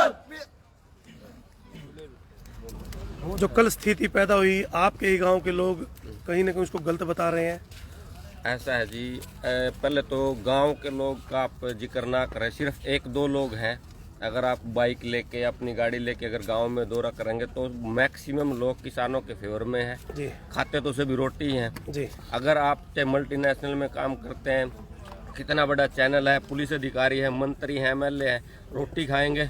जो कल स्थिति पैदा हुई, आपके ही गांव के लोग कहीं ना कहीं उसको गलत बता रहे हैं। ऐसा है जी, पहले तो गांव के लोग का आप जिक्र ना करें, सिर्फ एक दो लोग हैं। अगर आप बाइक लेके, अपनी गाड़ी लेके अगर गांव में दौरा करेंगे तो मैक्सिमम लोग किसानों के फेवर में हैं जी। खाते तो सभी रोटी हैं जी। अगर आप चाहे मल्टीनेशनल में काम करते हैं, कितना बड़ा चैनल है, पुलिस अधिकारी है, मंत्री हैं, MLA है, रोटी खाएंगे।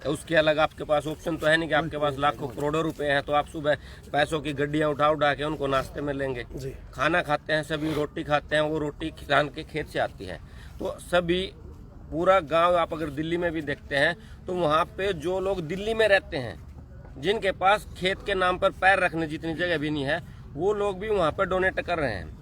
उसके अलग आपके पास ऑप्शन तो है नहीं कि आपके पास लाखों करोड़ों रुपए हैं तो आप सुबह पैसों की गड्डियां उठा के उनको नाश्ते में लेंगे। खाना खाते हैं सभी, रोटी खाते हैं, वो रोटी किसान के खेत से आती है। तो सभी पूरा गांव, आप अगर दिल्ली में भी देखते हैं तो वहाँ पे जो लोग दिल्ली में रहते हैं, जिनके पास खेत के नाम पर पैर रखने जितनी जगह भी नहीं है, वो लोग भी वहाँ पर डोनेट कर रहे हैं,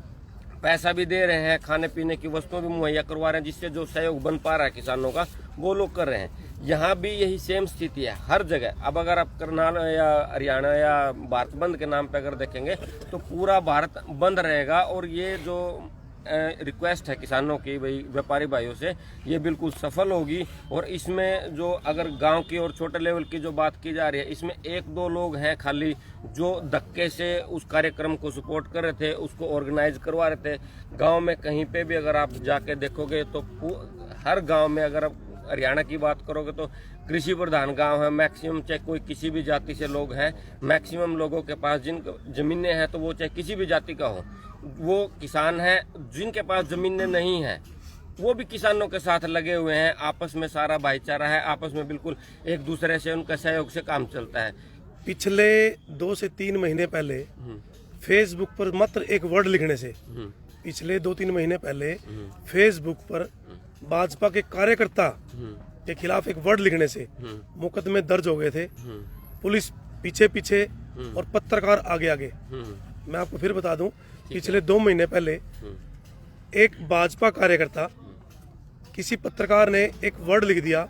पैसा भी दे रहे हैं, खाने पीने की वस्तुएं भी मुहैया करवा रहे हैं, जिससे जो सहयोग बन पा रहा है किसानों का वो लोग कर रहे हैं। यहाँ भी यही सेम स्थिति है हर जगह। अब अगर आप करनाल या हरियाणा या भारत बंद के नाम पे अगर देखेंगे तो पूरा भारत बंद रहेगा। और ये जो रिक्वेस्ट है किसानों की, भाई व्यापारी भाइयों से, ये बिल्कुल सफल होगी। और इसमें जो अगर गांव की और छोटे लेवल की जो बात की जा रही है, इसमें एक दो लोग हैं खाली जो धक्के से उस कार्यक्रम को सपोर्ट कर रहे थे, उसको ऑर्गेनाइज करवा रहे थे। गांव में कहीं पे भी अगर आप जाके देखोगे तो हर गांव में, अगर आप हरियाणा की बात करोगे तो कृषि प्रधान गांव है, मैक्सिमम चाहे कोई किसी भी जाति से लोग हैं, मैक्सिमम लोगों के पास जिन जमीनें हैं तो वो चाहे किसी भी जाति का हो, वो किसान है। जिनके पास जमीनें नहीं है वो भी किसानों के साथ लगे हुए हैं, आपस में सारा भाईचारा है, आपस में बिल्कुल एक दूसरे से उनका सहयोग से काम चलता है। पिछले 2 से 3 महीने पहले फेसबुक पर मात्र एक वर्ड लिखने से, पिछले 2-3 महीने पहले फेसबुक पर भाजपा के कार्यकर्ता के खिलाफ एक वर्ड लिखने से मुकदमे दर्ज हो गए थे। पुलिस पीछे पीछे और पत्रकार आगे आगे। मैं आपको फिर बता दूं, पिछले 2 महीने पहले एक भाजपा कार्यकर्ता, किसी पत्रकार ने एक वर्ड लिख दिया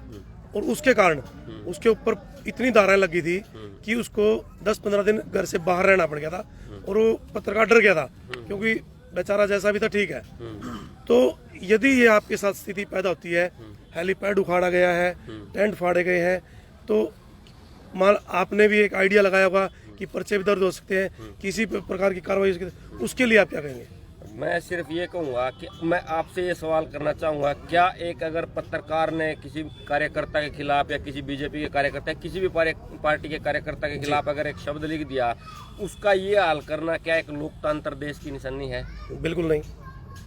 और उसके कारण उसके ऊपर इतनी धाराएं लगी थी कि उसको 10-15 दिन घर से बाहर रहना पड़ गया था। और वो पत्रकार डर गया था क्योंकि बेचारा जैसा भी था ठीक है। तो यदि ये आपके साथ स्थिति पैदा होती है, हेलीपैड उखाड़ा गया है, टेंट फाड़े गए हैं, तो मान आपने भी एक आइडिया लगाया होगा कि पर्चे भी दर्ज हो सकते हैं, किसी प्रकार की कार्रवाई हो सकती है, उसके लिए आप क्या कहेंगे? मैं सिर्फ ये कहूँगा कि मैं आपसे ये सवाल करना चाहूँगा, क्या एक अगर पत्रकार ने किसी कार्यकर्ता के खिलाफ या किसी बीजेपी के कार्यकर्ता, किसी भी पार्टी के कार्यकर्ता के खिलाफ अगर एक शब्द लिख दिया, उसका ये हाल करना क्या एक लोकतंत्र देश की निशानी है? बिल्कुल नहीं।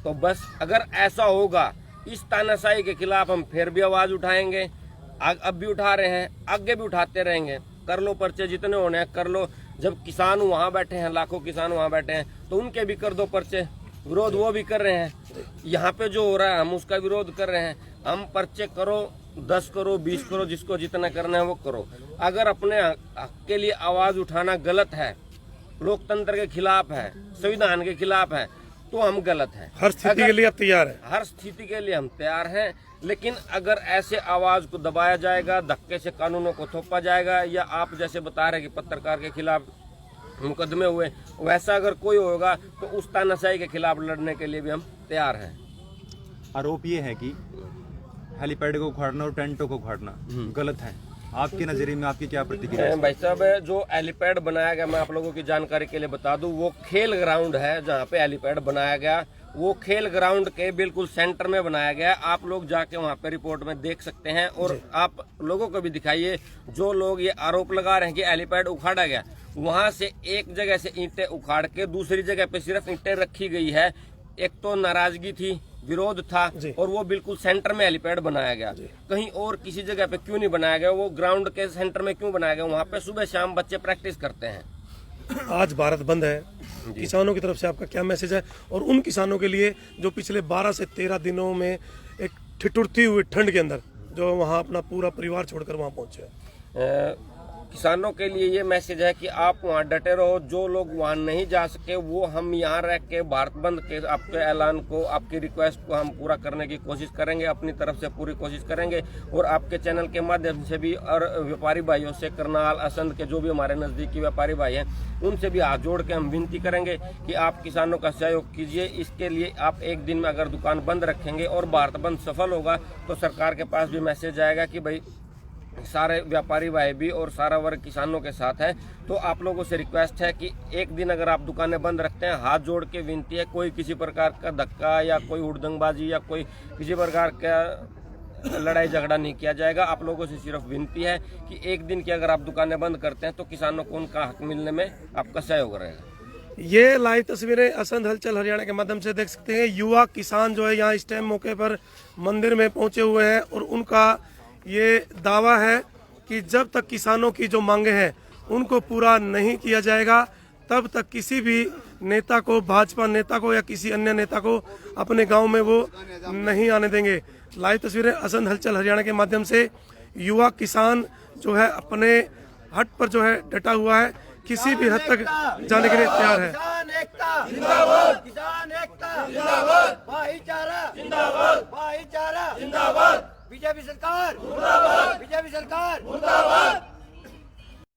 तो बस अगर ऐसा होगा, इस तानाशाही के खिलाफ हम फिर भी आवाज उठाएंगे, अब भी उठा रहे हैं, आगे भी उठाते रहेंगे। कर लो पर्चे जितने होने हैं कर लो। जब किसान वहाँ बैठे हैं, लाखों किसान वहाँ बैठे हैं, तो उनके भी कर दो पर्चे। विरोध वो भी कर रहे हैं, यहाँ पे जो हो रहा है हम उसका विरोध कर रहे हैं। हम पर्चे करो, 10 करो, 20 करो, जिसको जितना करना है वो करो। अगर अपने हक के लिए आवाज उठाना गलत है, लोकतंत्र के खिलाफ है, संविधान के खिलाफ है, तो हम गलत हैं। हर स्थिति के लिए आप तैयार हैं? हर स्थिति के लिए हम तैयार हैं, लेकिन अगर ऐसे आवाज को दबाया जाएगा, धक्के से कानूनों को थोपा जाएगा, या आप जैसे बता रहे कि पत्रकार के खिलाफ मुकदमे हुए, वैसा अगर कोई होगा तो उस तानाशाही के खिलाफ लड़ने के लिए भी हम तैयार हैं। आरोप ये है कि हेलीपैड को उखाड़ना और टेंटों को उखाड़ना गलत है। आपके नजरिए में आपकी क्या प्रतिक्रिया है? भाई साहब, जो हेलीपैड बनाया गया, मैं आप लोगों की जानकारी के लिए बता दूं, वो खेल ग्राउंड है जहाँ पे हेलीपैड बनाया गया, वो खेल ग्राउंड के बिल्कुल सेंटर में बनाया गया है। आप लोग जाके वहाँ पे रिपोर्ट में देख सकते हैं और आप लोगों को भी दिखाइए। जो लोग ये आरोप लगा रहे हैं कि हेलीपैड उखाड़ा गया, वहाँ से एक जगह से ईंटें उखाड़ के दूसरी जगह पे सिर्फ ईंटें रखी गई है। एक तो नाराजगी थी, विरोध था, और वो बिल्कुल सेंटर में हेलीपैड बनाया गया। कहीं और किसी जगह पे क्यों नहीं बनाया गया? वो ग्राउंड के सेंटर में क्यों बनाया गया? वहाँ पे सुबह शाम बच्चे प्रैक्टिस करते हैं। आज भारत बंद है, किसानों की तरफ से आपका क्या मैसेज है? और उन किसानों के लिए जो पिछले 12 से 13 दिनों में एक ठिठुरती हुई ठंड के अंदर जो वहाँ अपना पूरा परिवार छोड़कर वहाँ पहुँचे। किसानों के लिए ये मैसेज है कि आप वहाँ डटे रहो। जो लोग वहाँ नहीं जा सके वो हम यहाँ रह के भारत बंद के आपके ऐलान को, आपकी रिक्वेस्ट को हम पूरा करने की कोशिश करेंगे, अपनी तरफ से पूरी कोशिश करेंगे। और आपके चैनल के माध्यम से भी और व्यापारी भाइयों से, करनाल असंध के जो भी हमारे नज़दीकी व्यापारी भाई हैं, उनसे भी हाथ जोड़ के हम विनती करेंगे कि आप किसानों का सहयोग कीजिए। इसके लिए आप एक दिन में अगर दुकान बंद रखेंगे और भारत बंद सफल होगा तो सरकार के पास भी मैसेज आएगा कि भाई सारे व्यापारी भाई भी और सारा वर्ग किसानों के साथ है। तो आप लोगों से रिक्वेस्ट है कि एक दिन अगर आप दुकानें बंद रखते हैं, हाथ जोड़ के विनती है, कोई किसी प्रकार का धक्का या कोई हुड़दंगबाजी या कोई किसी प्रकार का लड़ाई झगड़ा नहीं किया जाएगा। आप लोगों से सिर्फ विनती है कि एक दिन की अगर आप दुकानें बंद करते हैं तो किसानों को उनका हक मिलने में आपका सहयोग रहेगा। ये लाइव तस्वीरें असंध हलचल हरियाणा के माध्यम से देख सकते हैं। युवा किसान जो है यहाँ इस टाइम मौके पर मंदिर में पहुंचे हुए हैं और उनका ये दावा है कि जब तक किसानों की जो मांगे हैं उनको पूरा नहीं किया जाएगा तब तक किसी भी नेता को, भाजपा नेता को या किसी अन्य नेता को अपने गांव में वो नहीं आने देंगे। लाइव तस्वीरें असंध हलचल हरियाणा के माध्यम से युवा किसान जो है अपने हट पर जो है डटा हुआ है, किसी भी हद तक जाने के लिए तैयार है। किसान एकता जिंदाबाद, किसान एकता जिंदाबाद, भाईचारा जिंदाबाद, भाईचारा जिंदाबाद, बीजेपी सरकार मुर्दाबाद, बीजेपी सरकार मुर्दाबाद।